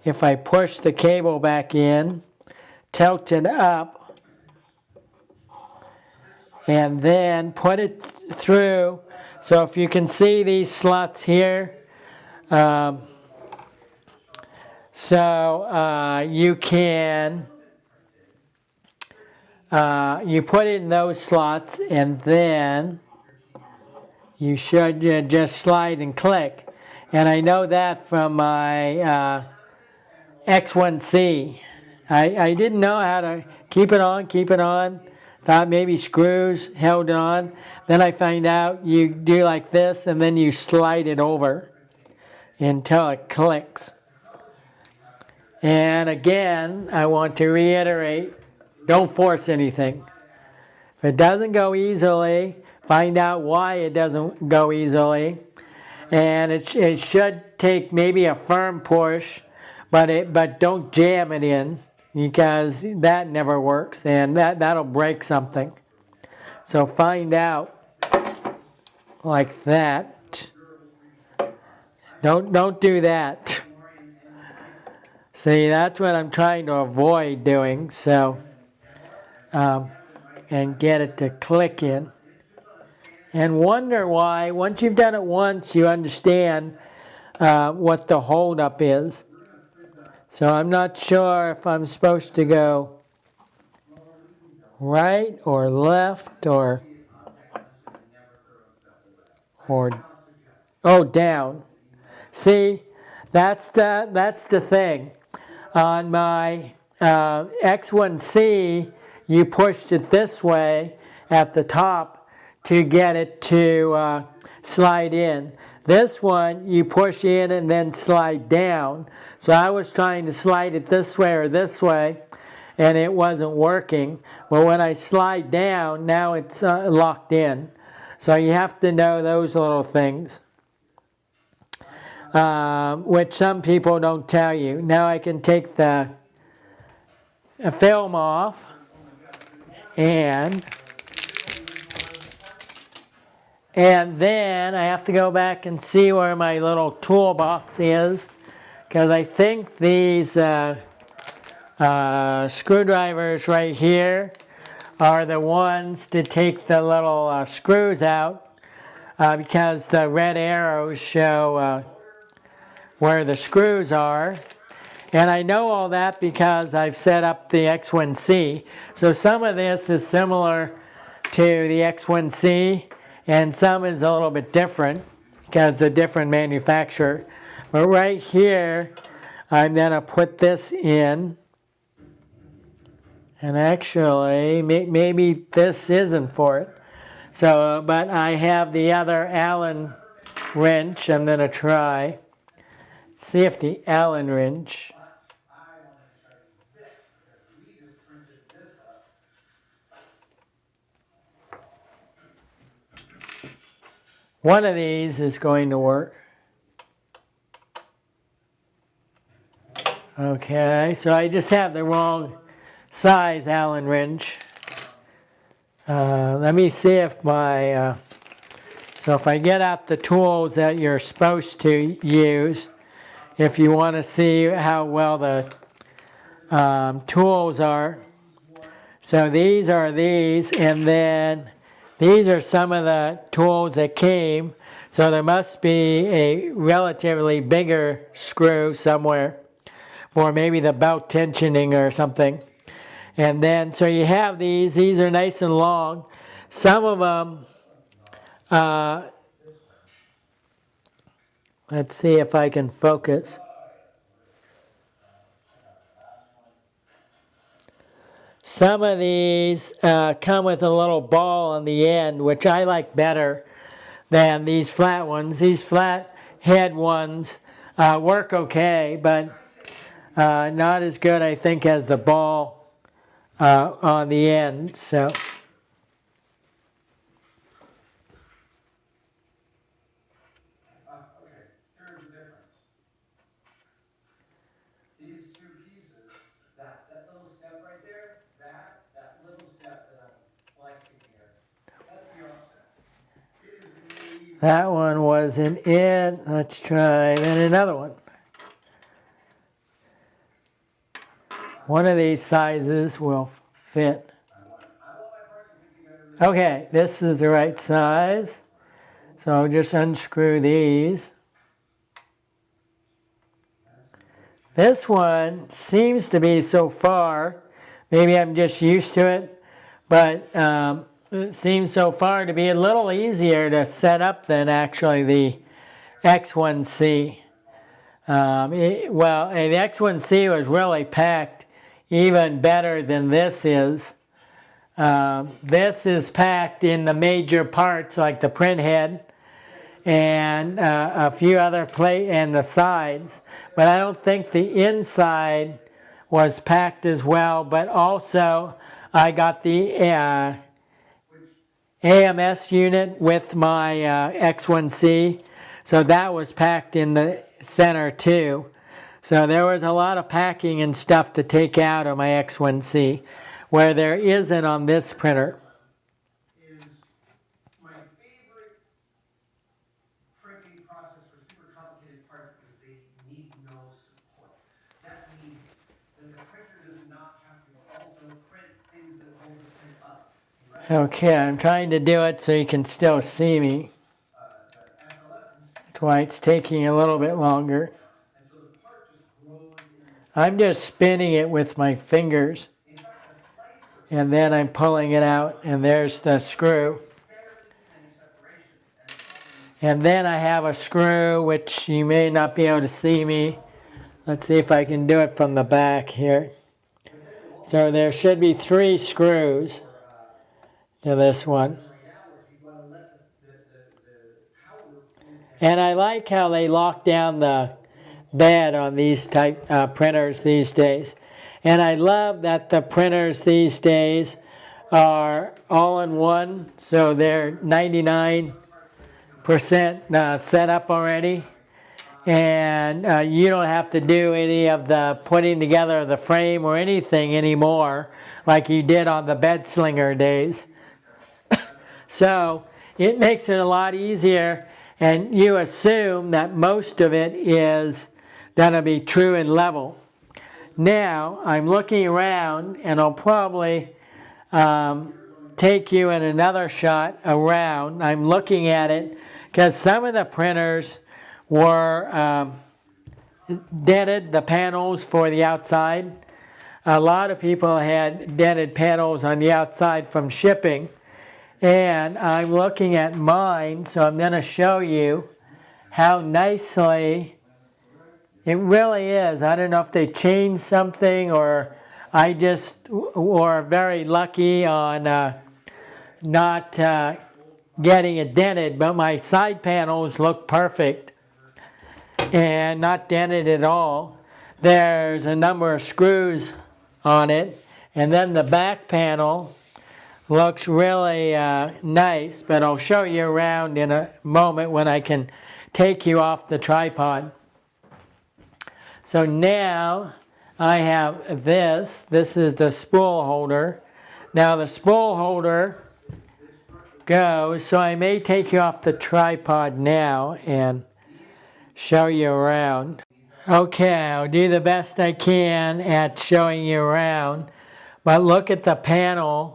if I push the cable back in, tilt it up, and then put it through. So if you can see these slots here, you can, you put it in those slots, and then you should just slide and click. And I know that from my X1C. I didn't know how to keep it on. Thought maybe screws held it on. Then I find out you do like this, and then you slide it over until it clicks. And again, I want to reiterate, don't force anything. If it doesn't go easily, find out why it doesn't go easily. And it should take maybe a firm push, but don't jam it in, because that never works, and that'll break something. So find out like that. Don't do that. See, that's what I'm trying to avoid doing. So, and get it to click in. And wonder why, once you've done it once, you understand what the holdup is. So I'm not sure if I'm supposed to go right or left or down. See, that's the thing. On my X1C, you pushed it this way at the top, to get it to slide in. This one, you push in and then slide down. So I was trying to slide it this way or this way, and it wasn't working. But when I slide down, now it's locked in. So you have to know those little things, which some people don't tell you. Now I can take the film off, and then I have to go back and see where my little toolbox is, because I think these screwdrivers right here are the ones to take the little screws out, because the red arrows show where the screws are. And I know all that because I've set up the X1C. So some of this is similar to the X1C, and some is a little bit different because it's a different manufacturer. But right here, I'm going to put this in. And actually, maybe this isn't for it. So, but I have the other Allen wrench I'm going to try. See if the Allen wrench. One of these is going to work. Okay, so I just have the wrong size Allen wrench. Let me see if my, so if I get out the tools that you're supposed to use, if you want to see how well the tools are. So these are these, and then these are some of the tools that came. So there must be a relatively bigger screw somewhere for maybe the belt tensioning or something. And then, so you have these are nice and long. Some of them, let's see if I can focus. Some of these come with a little ball on the end, which I like better than these flat ones. These flat head ones work okay, but not as good, I think, as the ball on the end. So. That one wasn't it. Let's try then another one. One of these sizes will fit. Okay, this is the right size. So I'll just unscrew these. This one seems to be so far, maybe I'm just used to it, but it seems so far to be a little easier to set up than actually the X1C. Well, the X1C was really packed even better than this is. This is packed in the major parts like the print head and a few other plate and the sides, but I don't think the inside was packed as well. But also I got the AMS unit with my X1C, so that was packed in the center too. So there was a lot of packing and stuff to take out of my X1C, where there isn't on this printer. Is my favorite printing process for super complicated parts because they need no support. That means that the printer does not have to also print things that hold the print up. Okay, I'm trying to do it so you can still see me. That's why it's taking a little bit longer. I'm just spinning it with my fingers, and then I'm pulling it out, and there's the screw. And then I have a screw, which you may not be able to see me. Let's see if I can do it from the back here. So there should be 3 screws to this one. And I like how they lock down the bed on these type printers these days. And I love that the printers these days are all in one, so they're 99% set up already. And you don't have to do any of the putting together of the frame or anything anymore like you did on the bed slinger days. So it makes it a lot easier, and you assume that most of it is going to be true and level. Now I'm looking around, and I'll probably take you in another shot around. I'm looking at it because some of the printers were dented, the panels for the outside. A lot of people had dented panels on the outside from shipping. And I'm looking at mine, so I'm going to show you how nicely it really is. I don't know if they changed something, or I just were very lucky on not getting it dented, but my side panels look perfect and not dented at all. There's a number of screws on it, and then the back panel looks really nice, but I'll show you around in a moment when I can take you off the tripod. So now I have this. This is the spool holder. Now the spool holder goes, so I may take you off the tripod now and show you around. Okay, I'll do the best I can at showing you around, but look at the panel.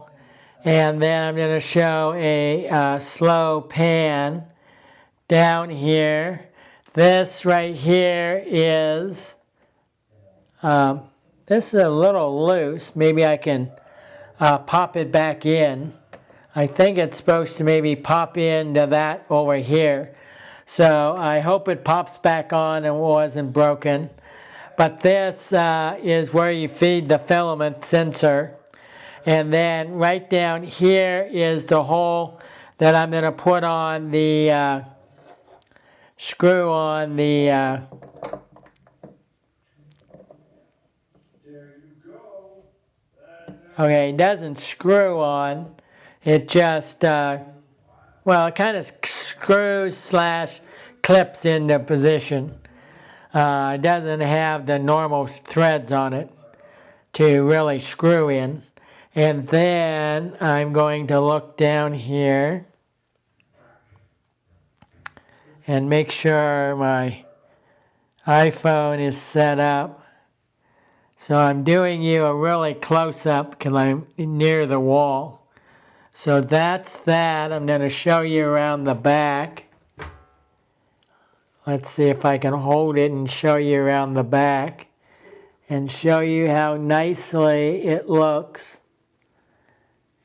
And then I'm going to show a slow pan down here. This right here is, this is a little loose. Maybe I can pop it back in. I think it's supposed to maybe pop into that over here. So I hope it pops back on and wasn't broken. But this is where you feed the filament sensor. And then right down here is the hole that I'm going to put on the screw on the okay, it doesn't screw on. It just, well, it kind of screws slash clips into position. It doesn't have the normal threads on it to really screw in. And then I'm going to look down here and make sure my iPhone is set up. So I'm doing you a really close-up because I'm near the wall. So that's that. I'm going to show you around the back. Let's see if I can hold it and show you around the back and show you how nicely it looks.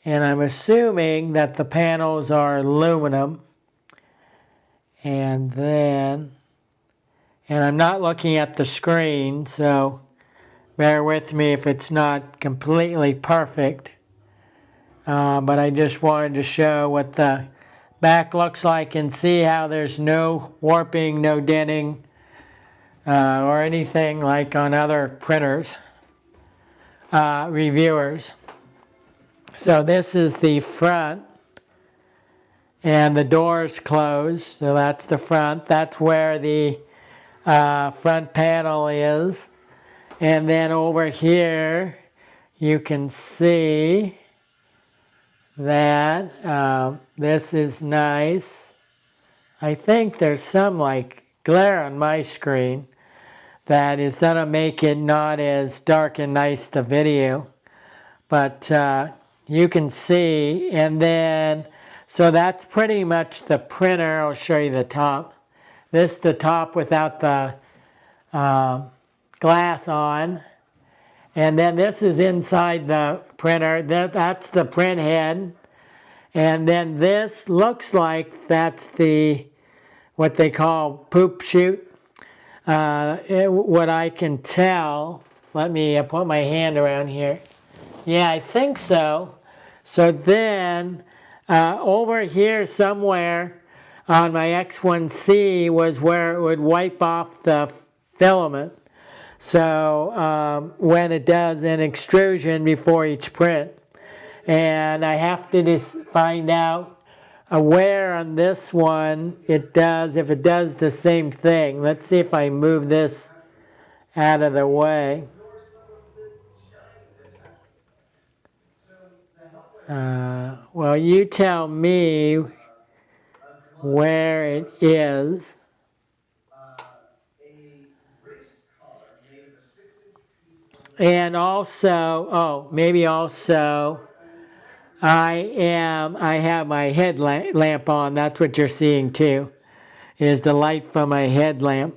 And I'm assuming that the panels are aluminum. And then, and I'm not looking at the screen, so bear with me if it's not completely perfect. But I just wanted to show what the back looks like and see how there's no warping, no denting, or anything like on other printers, reviewers. So this is the front, and the door's closed, so that's the front. That's where the front panel is. And then over here, you can see that this is nice. I think there's some like glare on my screen that is going to make it not as dark and nice the video. But you can see, and then, so that's pretty much the printer. I'll show you the top. This is the top without the glass on. And then this is inside the printer. That's the print head. And then this looks like that's the, what they call poop chute. What I can tell, let me put my hand around here. Yeah, I think so. So then over here somewhere, on my X1C was where it would wipe off the filament. So when it does an extrusion before each print. And I have to just find out where on this one it does, if it does the same thing. Let's see if I move this out of the way. Well, you tell me where it is. And also, maybe also, I have my headlamp on. That's what you're seeing too, is the light from my headlamp.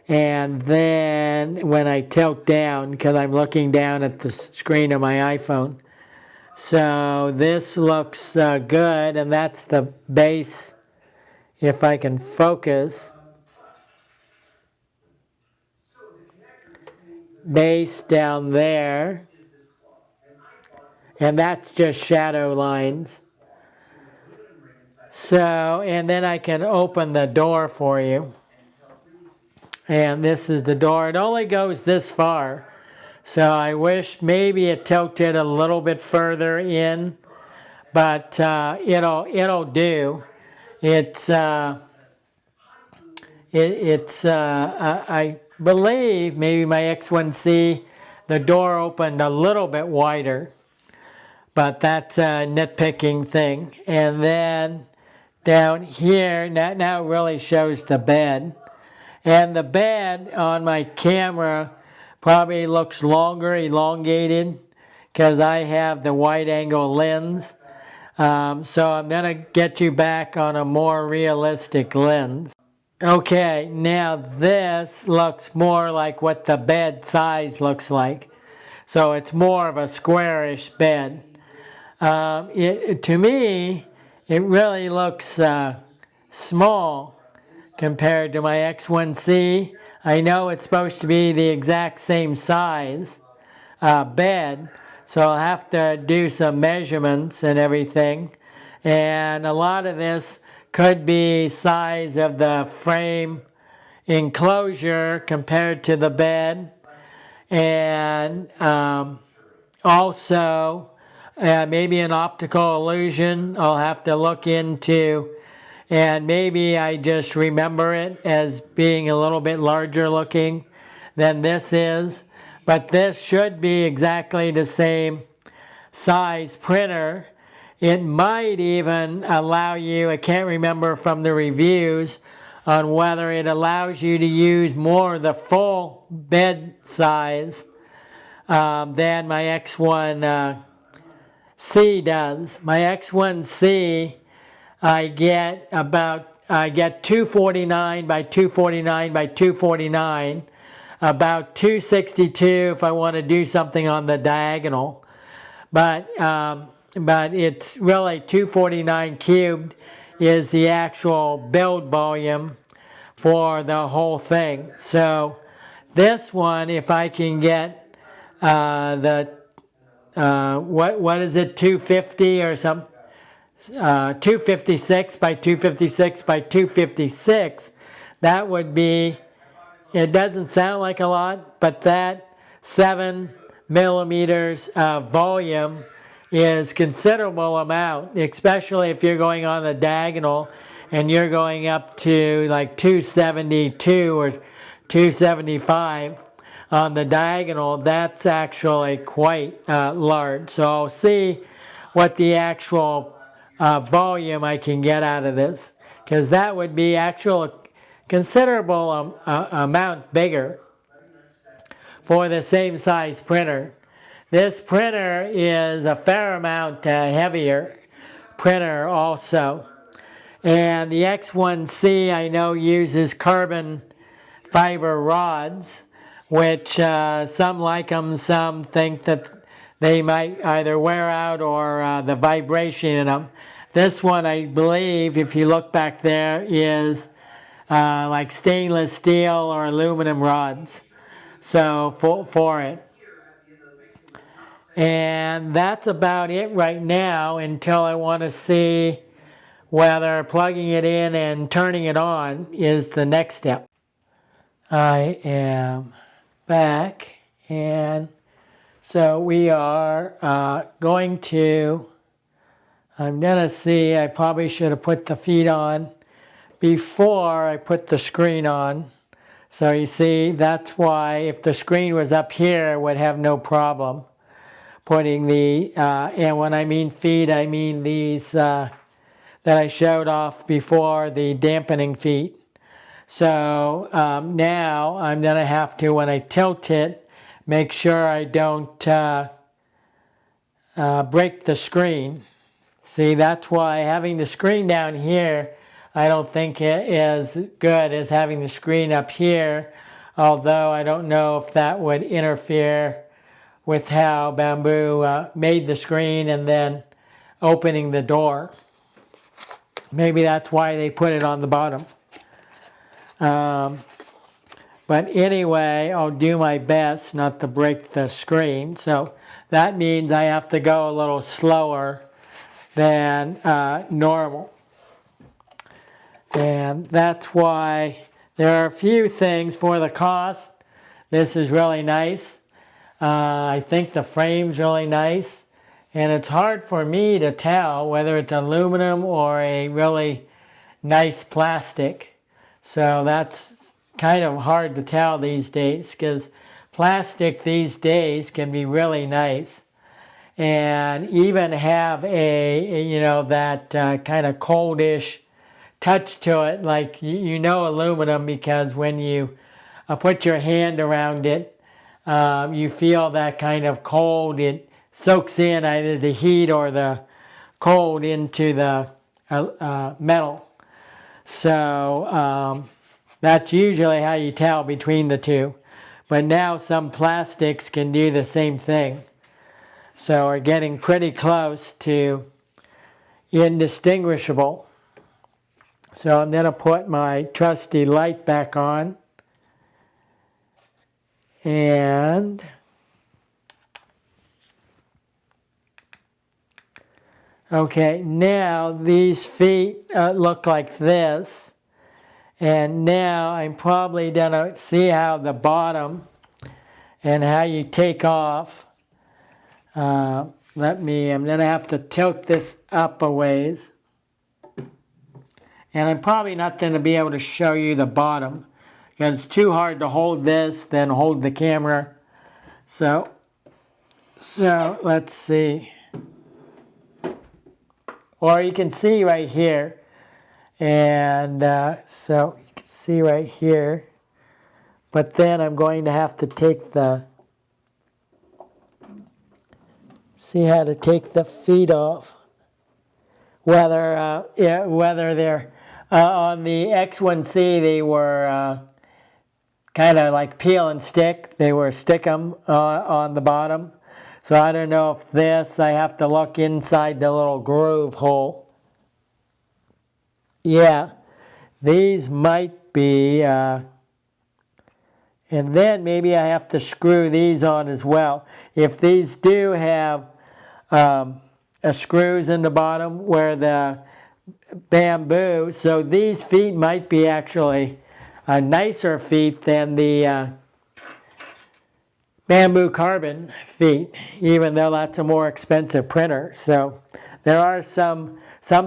And then when I tilt down, because I'm looking down at the screen of my iPhone. So this looks good, and that's the base, if I can focus. Base down there. And that's just shadow lines. So, and then I can open the door for you. And this is the door. It only goes this far. So I wish maybe it tilted a little bit further in, but it'll do. I believe maybe my X1C, the door opened a little bit wider, but that's a nitpicking thing. And then down here, now it really shows the bed. And the bed on my camera probably looks longer, elongated, because I have the wide angle lens. So I'm going to get you back on a more realistic lens. Okay, now this looks more like what the bed size looks like. So it's more of a squarish bed. To me, it really looks small compared to my X1C. I know it's supposed to be the exact same size bed, so I'll have to do some measurements and everything. And a lot of this could be size of the frame enclosure compared to the bed. And also maybe an optical illusion I'll have to look into. And maybe I just remember it as being a little bit larger looking than this is. But this should be exactly the same size printer. It might even allow you, I can't remember from the reviews, on whether it allows you to use more of the full bed size than my X1C does. My X1C, I get 249 by 249 by 249, about 262 if I want to do something on the diagonal. But it's really 249 cubed is the actual build volume for the whole thing. So this one, if I can get what is it, 250 or something, 256 by 256 by 256, that would be, it doesn't sound like a lot, but that 7 millimeters of volume is considerable amount, especially if you're going on the diagonal and you're going up to like 272 or 275 on the diagonal. That's actually quite large. So I'll see what the actual volume I can get out of this, because that would be actual considerable amount bigger for the same size printer. This printer is a fair amount heavier printer also. And the X1C I know uses carbon fiber rods, which some like them, some think that they might either wear out or the vibration in them. This one, I believe, if you look back there, is like stainless steel or aluminum rods. So for it. And that's about it right now until I want to see whether plugging it in and turning it on is the next step. I am back, and so we are going to, I'm going to see, I probably should have put the feet on before I put the screen on. So you see, that's why if the screen was up here, I would have no problem putting the, and when I mean feet, I mean these that I showed off before, the dampening feet. So now I'm going to have to, when I tilt it, make sure I don't break the screen. See, that's why having the screen down here, I don't think it is good as having the screen up here, although I don't know if that would interfere with how Bamboo made the screen and then opening the door. Maybe that's why they put it on the bottom. But anyway, I'll do my best not to break the screen. So that means I have to go a little slower than normal. And that's why there are a few things for the cost. This is really nice. I think the frame's really nice. And it's hard for me to tell whether it's aluminum or a really nice plastic. So that's kind of hard to tell these days, because plastic these days can be really nice and even have a that kind of coldish touch to it, like aluminum, because when you put your hand around it, you feel that kind of cold. It soaks in either the heat or the cold into the metal. So that's usually how you tell between the two. But now some plastics can do the same thing. So we're getting pretty close to indistinguishable. So I'm going to put my trusty light back on. And okay, now these feet look like this. And now I'm probably going to see how the bottom and how you take off. I'm going to have to tilt this up a ways. And I'm probably not going to be able to show you the bottom, because it's too hard to hold this, then hold the camera. So let's see. Or you can see right here. And so you can see right here. But then I'm going to have to take see how to take the feet off. Whether they're on the X1C, they were kind of like peel and stick. They were stick 'em on the bottom. So I don't know if this, I have to look inside the little groove hole. Yeah, these might be, and then maybe I have to screw these on as well. If these do have screws in the bottom where the Bamboo, so these feet might be actually nicer feet than the Bamboo Carbon feet, even though that's a more expensive printer. So there are some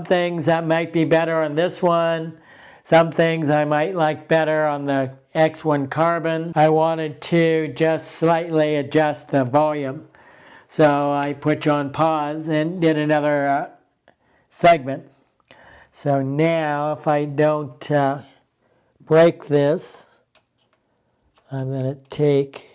things that might be better on this one, some things I might like better on the X1 Carbon. I wanted to just slightly adjust the volume. So I put you on pause and did another segment. So now if I don't break this, I'm going to take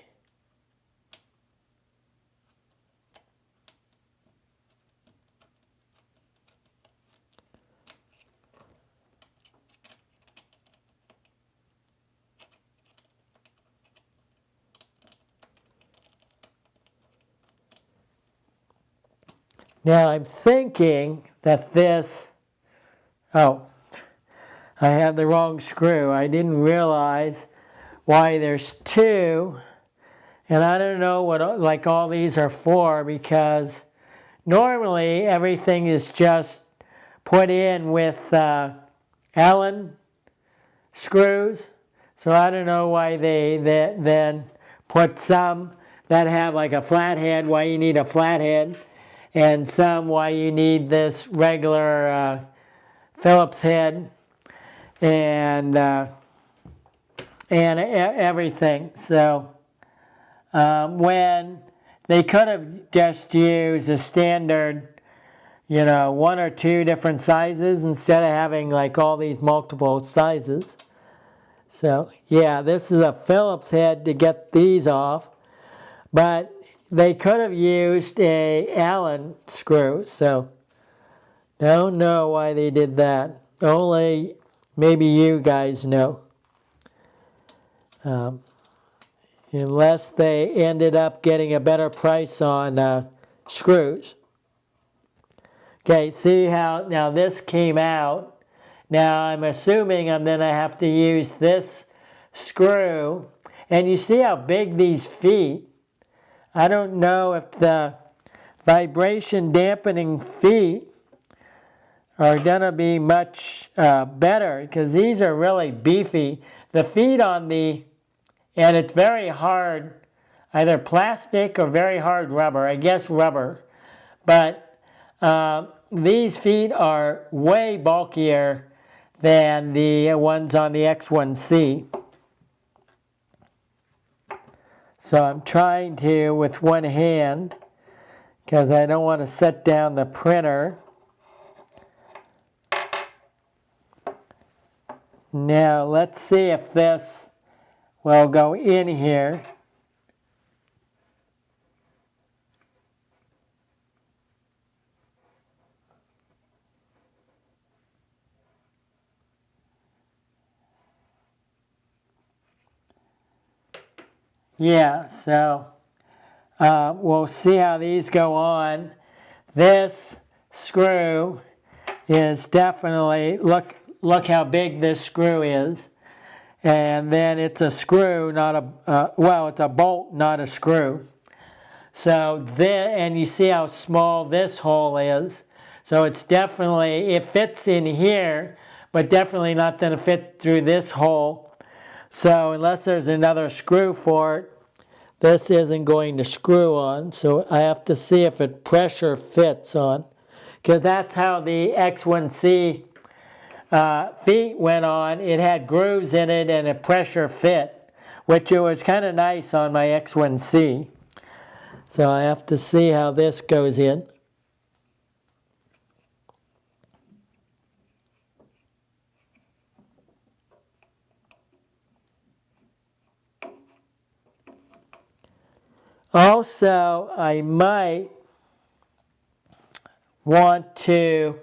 now I'm thinking that this, oh, I have the wrong screw. I didn't realize why there's two. And I don't know what like all these are for, because normally everything is just put in with Allen screws. So I don't know why they then put some that have like a flathead, why you need a flathead, and some why you need this regular Phillips head and everything. So when they could have just used a standard, you know, 1 or 2 different sizes instead of having like all these multiple sizes. So yeah, this is a Phillips head to get these off, but they could have used a Allen screw. So don't know why they did that. Only maybe you guys know. Unless they ended up getting a better price on screws. Okay, see how now this came out. Now I'm assuming I'm going to have to use this screw. And you see how big these feet. I don't know if the vibration dampening feet are going to be much better, because these are really beefy. The feet on the, and it's very hard, either plastic or very hard rubber, I guess rubber. But these feet are way bulkier than the ones on the X1C. So I'm trying to with one hand, because I don't want to set down the printer. Now let's see if this will go in here. Yeah, so we'll see how these go on. This screw is definitely, look how big this screw is. And then it's a screw, not a, well, it's a bolt, not a screw. So then, and you see how small this hole is. So it's definitely, it fits in here, but definitely not going to fit through this hole. So unless there's another screw for it, this isn't going to screw on. So I have to see if it pressure fits on. Because that's how the X1C feet went on. It had grooves in it and a pressure fit, which it was kind of nice on my X1C. So I have to see how this goes in. Also, I might want to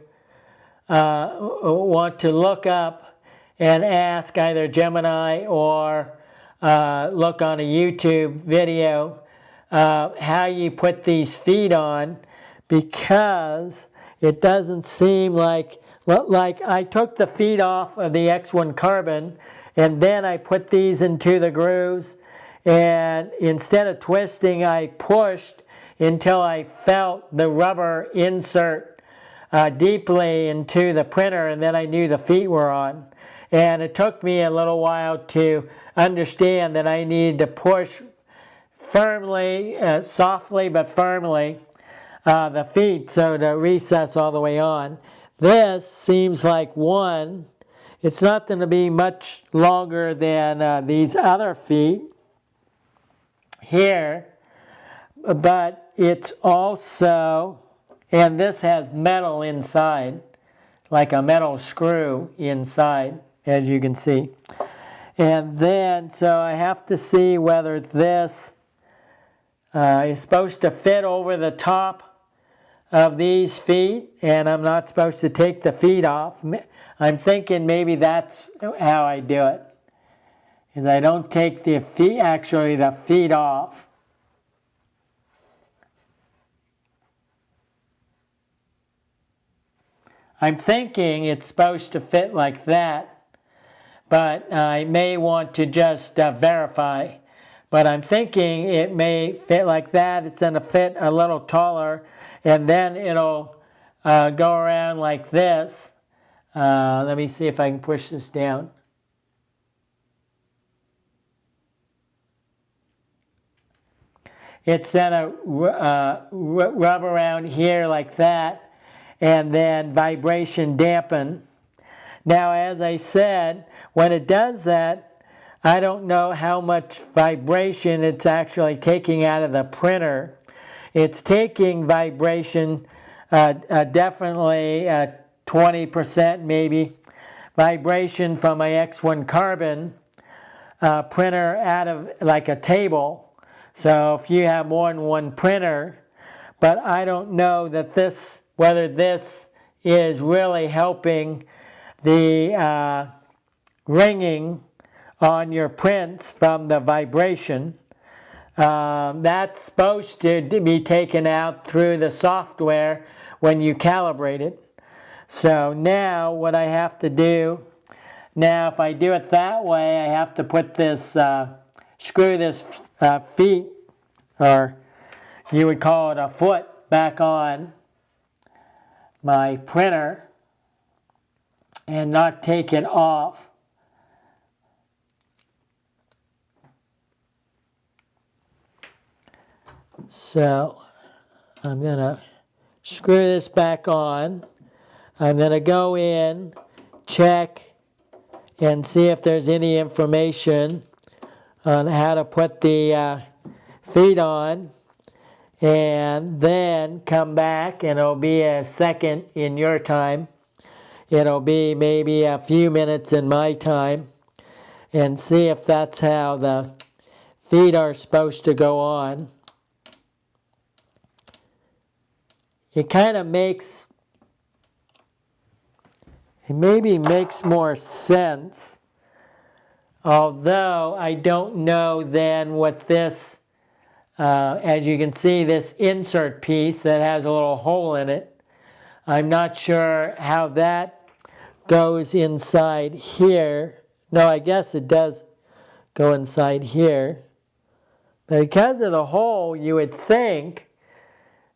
look up and ask either Gemini or look on a YouTube video how you put these feet on, because it doesn't seem like I took the feet off of the X1 Carbon and then I put these into the grooves, and instead of twisting I pushed until I felt the rubber insert deeply into the printer, and then I knew the feet were on. And it took me a little while to understand that I needed to push firmly, softly but firmly, the feet so to recess all the way on. This seems like one. It's not going to be much longer than these other feet here, but it's also, and this has metal inside, like a metal screw inside, as you can see. And then, so I have to see whether this is supposed to fit over the top of these feet, and I'm not supposed to take the feet off. I'm thinking maybe that's how I do it, is I don't take the feet, actually the feet off. I'm thinking it's supposed to fit like that, but I may want to just verify. But I'm thinking it may fit like that. It's going to fit a little taller, and then it'll go around like this. Let me see if I can push this down. It's gonna rub around here like that, and then vibration dampen. Now, as I said, when it does that, I don't know how much vibration it's actually taking out of the printer. It's taking vibration, definitely 20% maybe, vibration from my X1 Carbon printer out of like a table. So if you have more than one printer, but I don't know that whether this is really helping the ringing on your prints from the vibration. That's supposed to be taken out through the software when you calibrate it. So now what I have to do, now if I do it that way, I have to put this, screw this feet, or you would call it a foot, back on my printer and not take it off. So I'm going to screw this back on. I'm going to go in, check, and see if there's any information on how to put the feet on, and then come back, and it'll be a second in your time. It'll be maybe a few minutes in my time, and see if that's how the feet are supposed to go on. It kind of makes, it maybe makes more sense, although I don't know then what this, as you can see, this insert piece that has a little hole in it, I'm not sure how that goes inside here. No, I guess it does go inside here. But because of the hole, you would think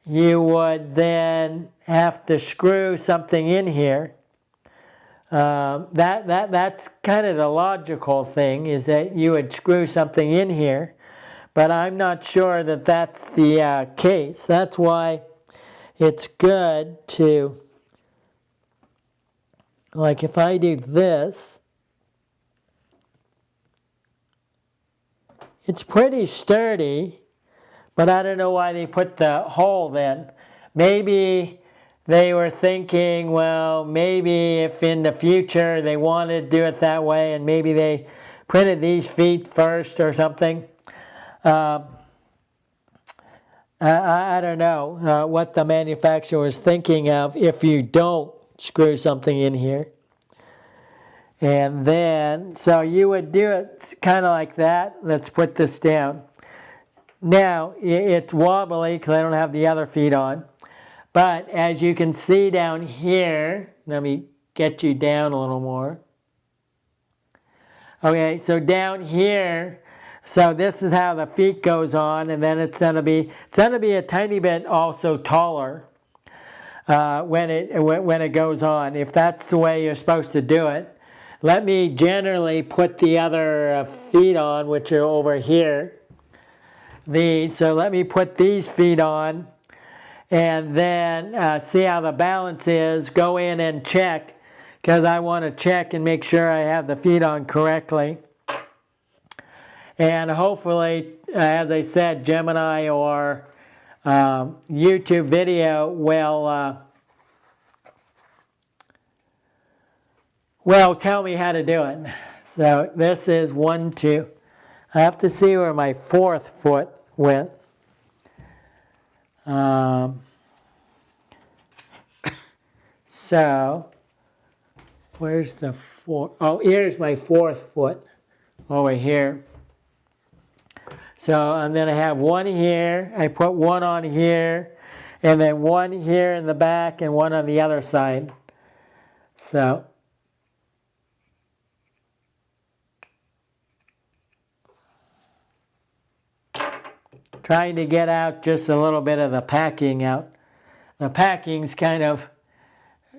you would then have to screw something in here. That's kind of the logical thing, is that you would screw something in here. But I'm not sure that that's the case. That's why it's good to, like if I do this, it's pretty sturdy, but I don't know why they put the hole then. Maybe they were thinking, well, maybe if in the future they wanted to do it that way, and maybe they printed these feet first or something. I don't know what the manufacturer was thinking of if you don't screw something in here. And then, so you would do it kind of like that. Let's put this down. Now, it's wobbly because I don't have the other feet on. But as you can see down here, let me get you down a little more. Okay, so down here, so this is how the feet goes on, and then it's going to be a tiny bit also taller when it goes on, if that's the way you're supposed to do it. Let me generally put the other feet on, which are over here. So let me put these feet on, and then see how the balance is. Go in and check, because I want to check and make sure I have the feet on correctly. And hopefully, as I said, Gemini or YouTube video will tell me how to do it. So this is 1, 2. I have to see where my fourth foot went. So where's the fourth? Oh, here's my fourth foot over here. So I'm going to have one here. I put one on here, and then one here in the back and one on the other side. So trying to get out just a little bit of the packing out. The packing's kind of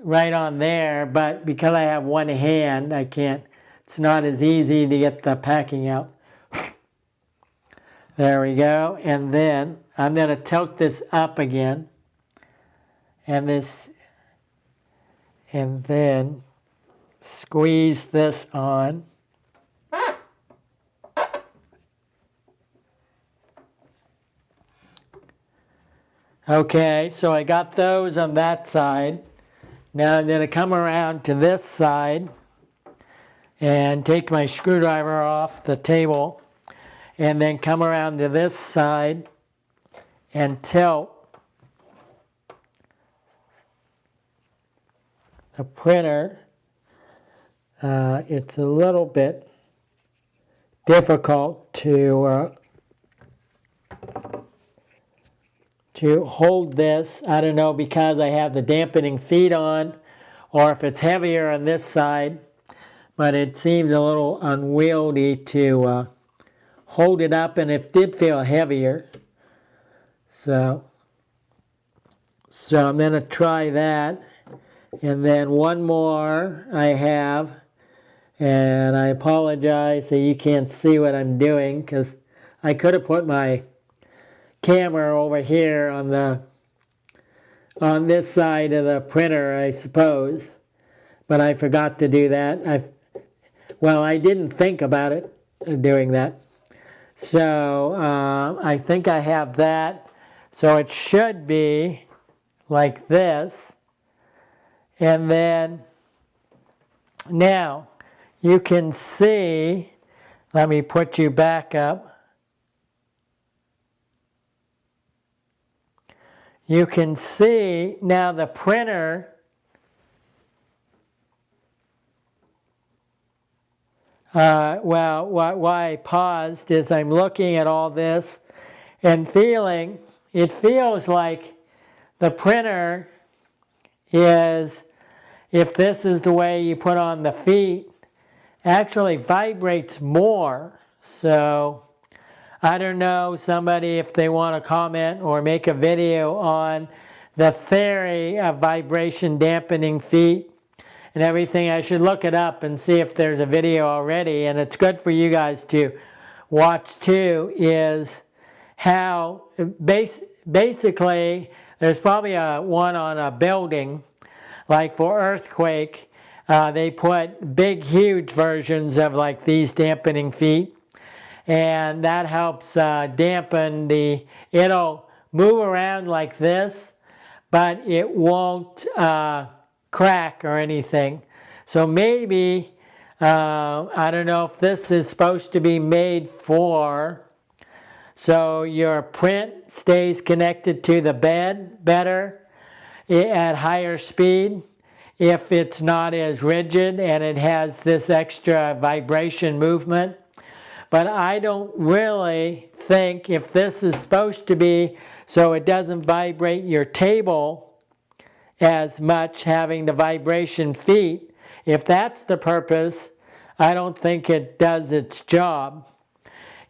right on there, but because I have one hand, I can't, it's not as easy to get the packing out. There we go. And then I'm going to tilt this up again. And then squeeze this on. Okay, so I got those on that side. Now I'm going to come around to this side and take my screwdriver off the table, and then come around to this side and tilt the printer. It's a little bit difficult to hold this. I don't know, because I have the dampening feet on, or if it's heavier on this side, but it seems a little unwieldy to hold it up, and it did feel heavier. So I'm going to try that. And then one more I have, and I apologize that you can't see what I'm doing, because I could have put my camera over here on this side of the printer, I suppose, but I forgot to do that. I didn't think about it, doing that. So I think I have that. So it should be like this. And then now you can see, let me put you back up. You can see now the printer why I paused is I'm looking at all this and it feels like the printer is, if this is the way you put on the feet, actually vibrates more. So I don't know, somebody, if they want to comment or make a video on the theory of vibration dampening feet and everything. I should look it up and see if there's a video already, and it's good for you guys to watch too, is how basically there's probably one on a building, like for earthquake, they put big huge versions of like these dampening feet, and that helps dampen it'll move around like this, but it won't crack or anything. So maybe, I don't know if this is supposed to be made so your print stays connected to the bed better at higher speed, if it's not as rigid and it has this extra vibration movement. But I don't really think, if this is supposed to be so it doesn't vibrate your table as much, having the vibration feet, if that's the purpose, I don't think it does its job.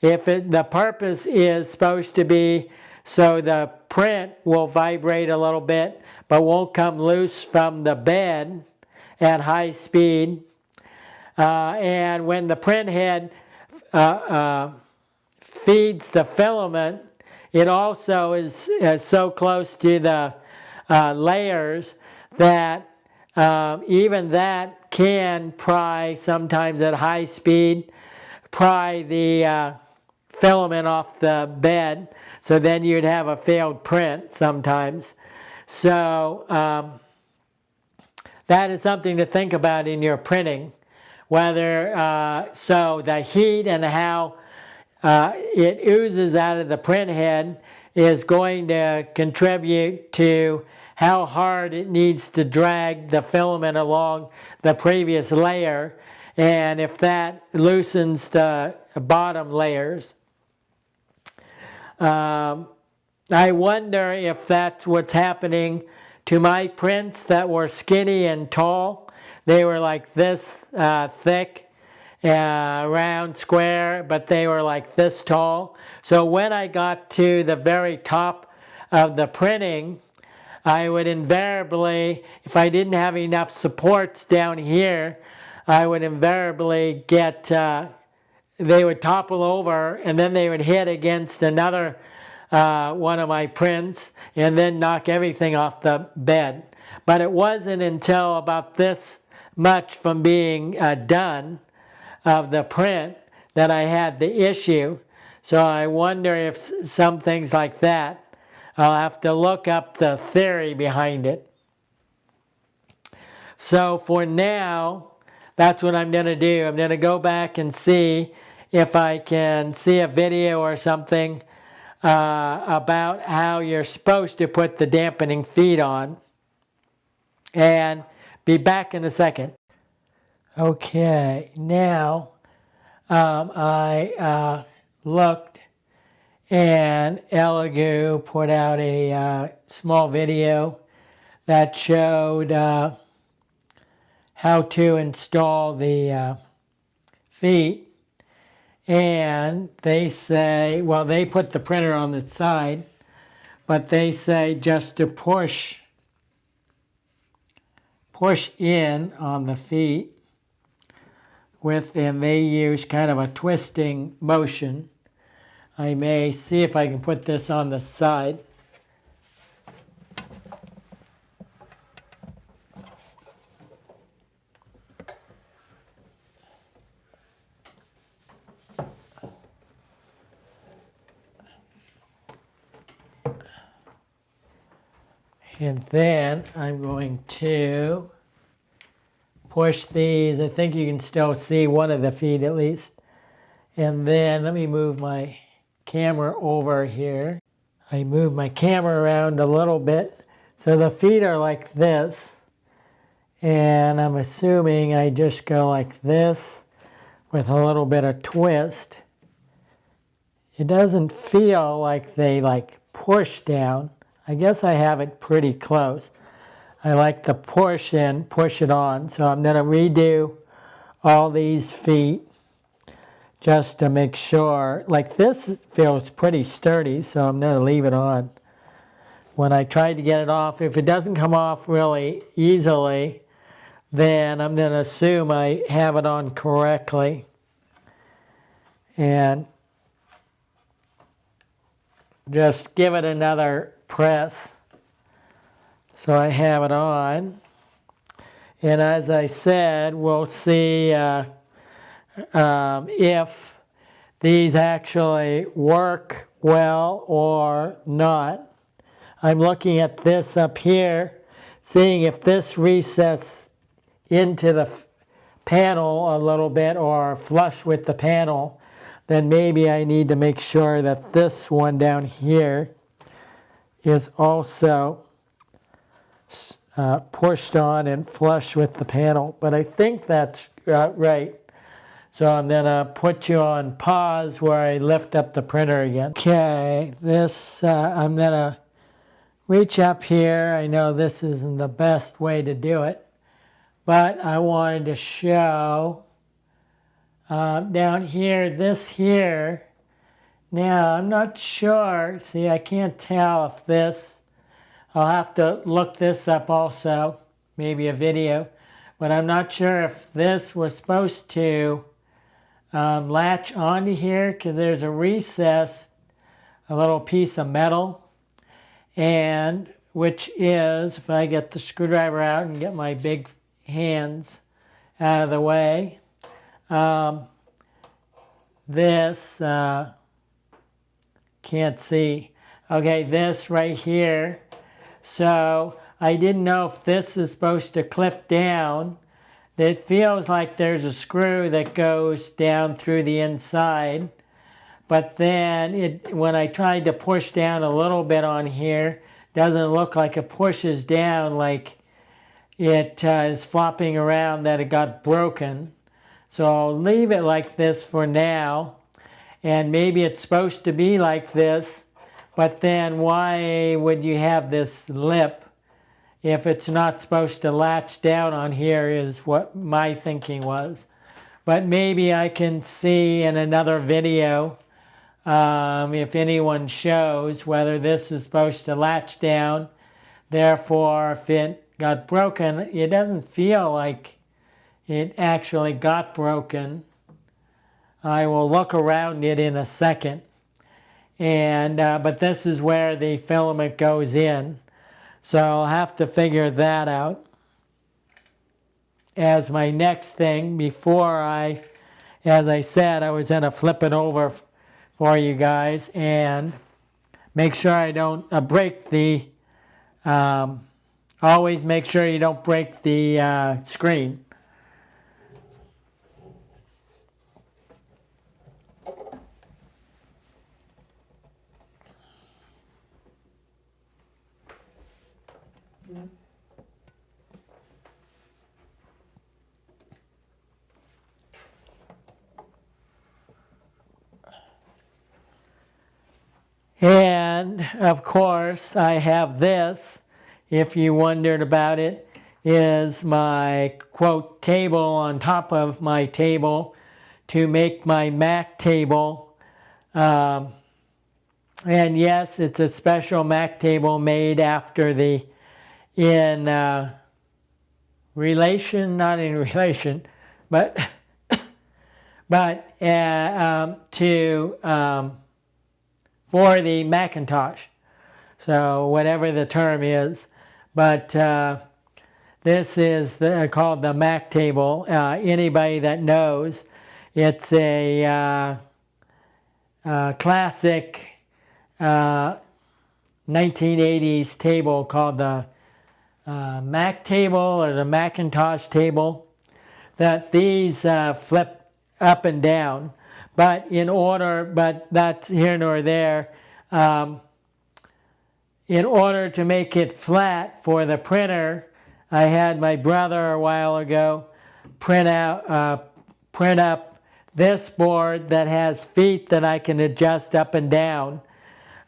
If the purpose is supposed to be so the print will vibrate a little bit but won't come loose from the bed at high speed, and when the print head feeds the filament, it also is so close to the layers that even that can pry, sometimes at high speed, pry the filament off the bed, so then you'd have a failed print sometimes. So that is something to think about in your printing, whether so the heat and how it oozes out of the print head is going to contribute to how hard it needs to drag the filament along the previous layer, and if that loosens the bottom layers. I wonder if that's what's happening to my prints that were skinny and tall. They were like this thick, round, square, but they were like this tall. So when I got to the very top of the printing, I would invariably, if I didn't have enough supports down here, I would invariably get, they would topple over and then they would hit against another one of my prints and then knock everything off the bed. But it wasn't until about this much from being done of the print that I had the issue. So I wonder if some things like that, I'll have to look up the theory behind it. So for now, that's what I'm going to do. I'm going to go back and see if I can see a video or something about how you're supposed to put the dampening feet on. And be back in a second. Okay, now I looked, and Elegoo put out a small video that showed how to install the feet. And they say, well, they put the printer on the side, but they say just to push in on the feet and they use kind of a twisting motion. I may see if I can put this on the side. And then I'm going to push these. I think you can still see one of the feet at least. And then let me move my camera over here. I move my camera around a little bit. So the feet are like this. And I'm assuming I just go like this with a little bit of twist. It doesn't feel like they push down. I guess I have it pretty close. I like to push and push it on. So I'm going to redo all these feet just to make sure. Like this feels pretty sturdy, so I'm going to leave it on. When I try to get it off, if it doesn't come off really easily, then I'm going to assume I have it on correctly. And just give it another press. So I have it on. And as I said, we'll see if these actually work well or not. I'm looking at this up here, seeing if this recesses into the panel a little bit or flush with the panel. Then maybe I need to make sure that this one down here is also pushed on and flush with the panel. But I think that's right. So I'm going to put you on pause where I lift up the printer again. Okay, this, I'm going to reach up here. I know this isn't the best way to do it, but I wanted to show down here, this here. Now, I'm not sure. See, I can't tell if this, I'll have to look this up also, maybe a video, but I'm not sure if this was supposed to latch onto here because there's a recess, a little piece of metal, and which is, if I get the screwdriver out and get my big hands out of the way, this, can't see, okay, this right here. So I didn't know if this is supposed to clip down. It feels like there's a screw that goes down through the inside. But then when I tried to push down a little bit on here, it doesn't look like it pushes down, like it is flopping around that it got broken. So I'll leave it like this for now. And maybe it's supposed to be like this, but then why would you have this lip if it's not supposed to latch down on here is what my thinking was. But maybe I can see in another video if anyone shows whether this is supposed to latch down, Therefore, if it got broken, it doesn't feel like it actually got broken. I will look around it in a second. And but this is where the filament goes in. So I'll have to figure that out as my next thing before as I said, I was going to flip it over for you guys and make sure I don't break the, always make sure you don't break the screen. And of course, I have this, if you wondered about it, is my quote table on top of my table to make my Mac table. And yes, it's a special Mac table made after the, in relation, not in relation, but, but for the Macintosh. So whatever the term is. But this is called the Mac table. Anybody that knows, it's a classic 1980s table called the Mac table or the Macintosh table, that these flip up and down. But but that's here nor there. In order to make it flat for the printer, I had my brother a while ago print up this board that has feet that I can adjust up and down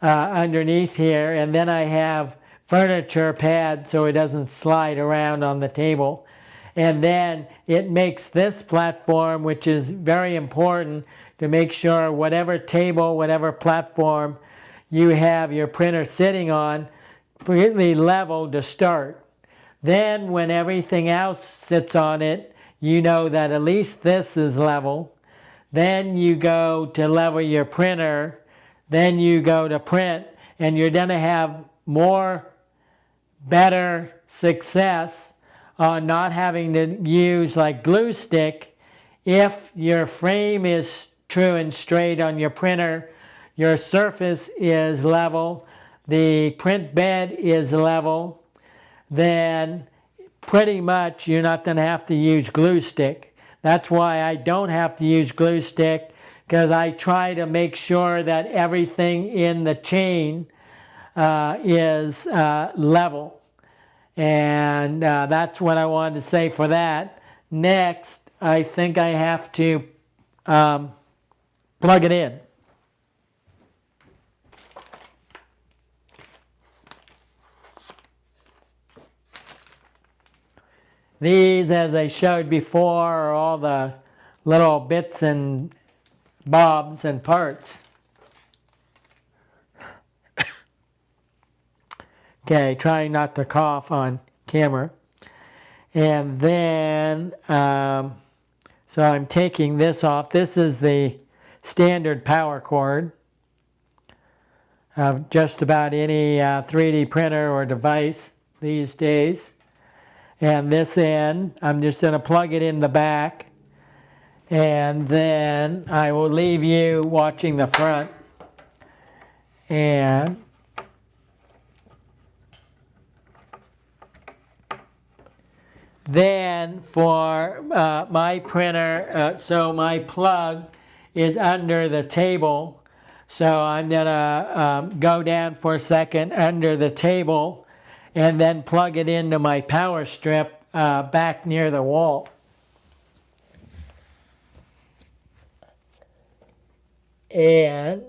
underneath here, and then I have furniture pads so it doesn't slide around on the table. And then it makes this platform, which is very important to make sure whatever table, whatever platform you have your printer sitting on, completely level to start. Then when everything else sits on it, you know that at least this is level. Then you go to level your printer, then you go to print, and you're going to have better success on not having to use like glue stick. If your frame is true and straight on your printer, your surface is level, the print bed is level, then pretty much you're not going to have to use glue stick. That's why I don't have to use glue stick, because I try to make sure that everything in the chain is level. And that's what I wanted to say for that. Next, I think I have to plug it in. These, as I showed before, are all the little bits and bobs and parts. Okay, trying not to cough on camera. And then, so I'm taking this off. This is the standard power cord of just about any 3D printer or device these days. And this end, I'm just going to plug it in the back. And then I will leave you watching the front. And then for my printer, so my plug is under the table. So I'm going to go down for a second under the table and then plug it into my power strip back near the wall. And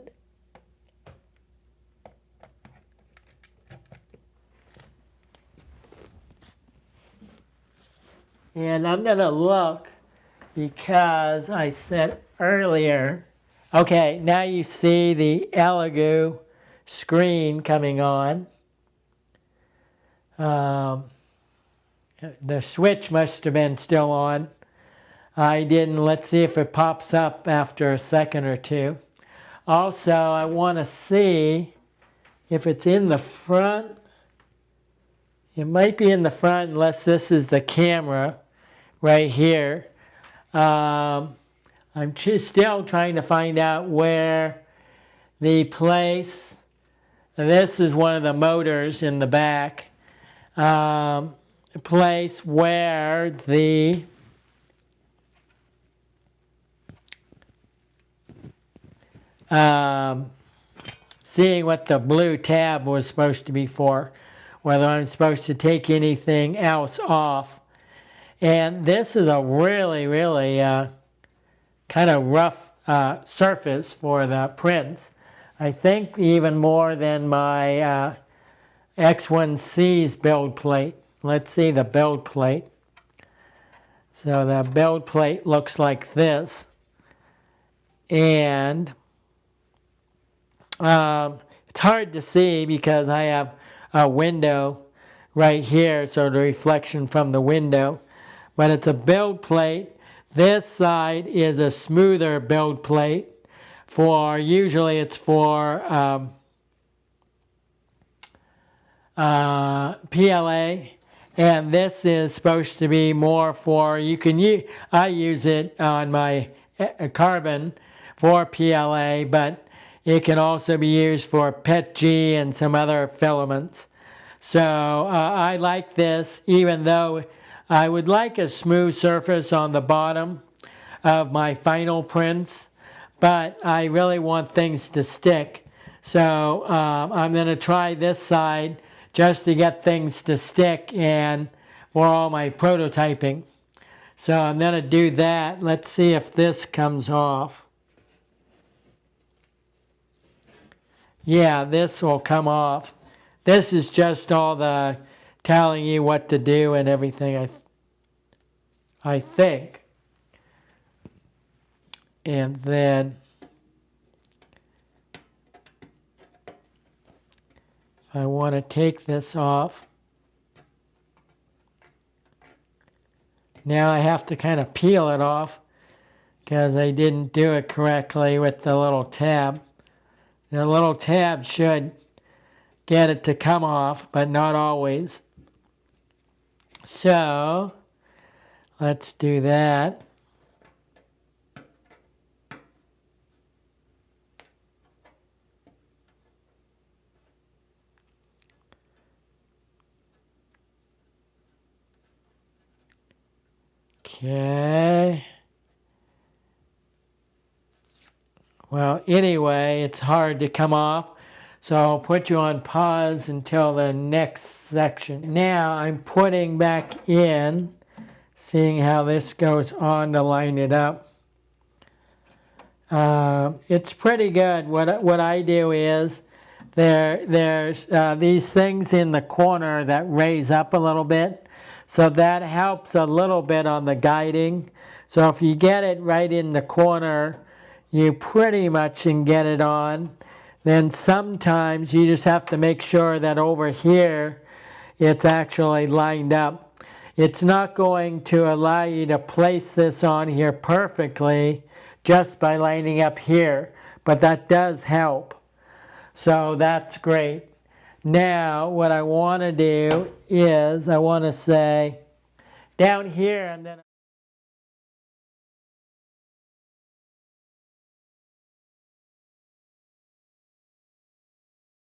I'm going to look, because I said earlier, okay, now you see the Elegoo screen coming on. The switch must have been still on. I didn't. Let's see if it pops up after a second or two. Also, I want to see if it's in the front. It might be in the front unless this is the camera right here. I'm still trying to find out where the place, this is one of the motors in the back, place where the seeing what the blue tab was supposed to be for, whether I'm supposed to take anything else off. And this is a really, really kind of rough surface for the prints. I think even more than my X1C's build plate. Let's see the build plate. So the build plate looks like this. And it's hard to see because I have a window right here, so the reflection from the window. But it's a build plate. This side is a smoother build plate. Usually it's for PLA, and this is supposed to be more for, I use it on my carbon for PLA, but it can also be used for PETG and some other filaments. So I like this, even though I would like a smooth surface on the bottom of my final prints, but I really want things to stick. So I'm going to try this side just to get things to stick and for all my prototyping. So I'm going to do that. Let's see if this comes off. Yeah, this will come off. This is just all the telling you what to do and everything, I think. And then if I want to take this off, now I have to kind of peel it off because I didn't do it correctly with the little tab. The little tab should get it to come off, but not always. So let's do that. Okay. Well, anyway, it's hard to come off, so I'll put you on pause until the next section. Now I'm putting back in, seeing how this goes on to line it up. It's pretty good. What I do is there's these things in the corner that raise up a little bit, so that helps a little bit on the guiding. So if you get it right in the corner, you pretty much can get it on. Then sometimes you just have to make sure that over here it's actually lined up. It's not going to allow you to place this on here perfectly just by lining up here, but that does help. So that's great. Now what I want to do is I want to say down here, and then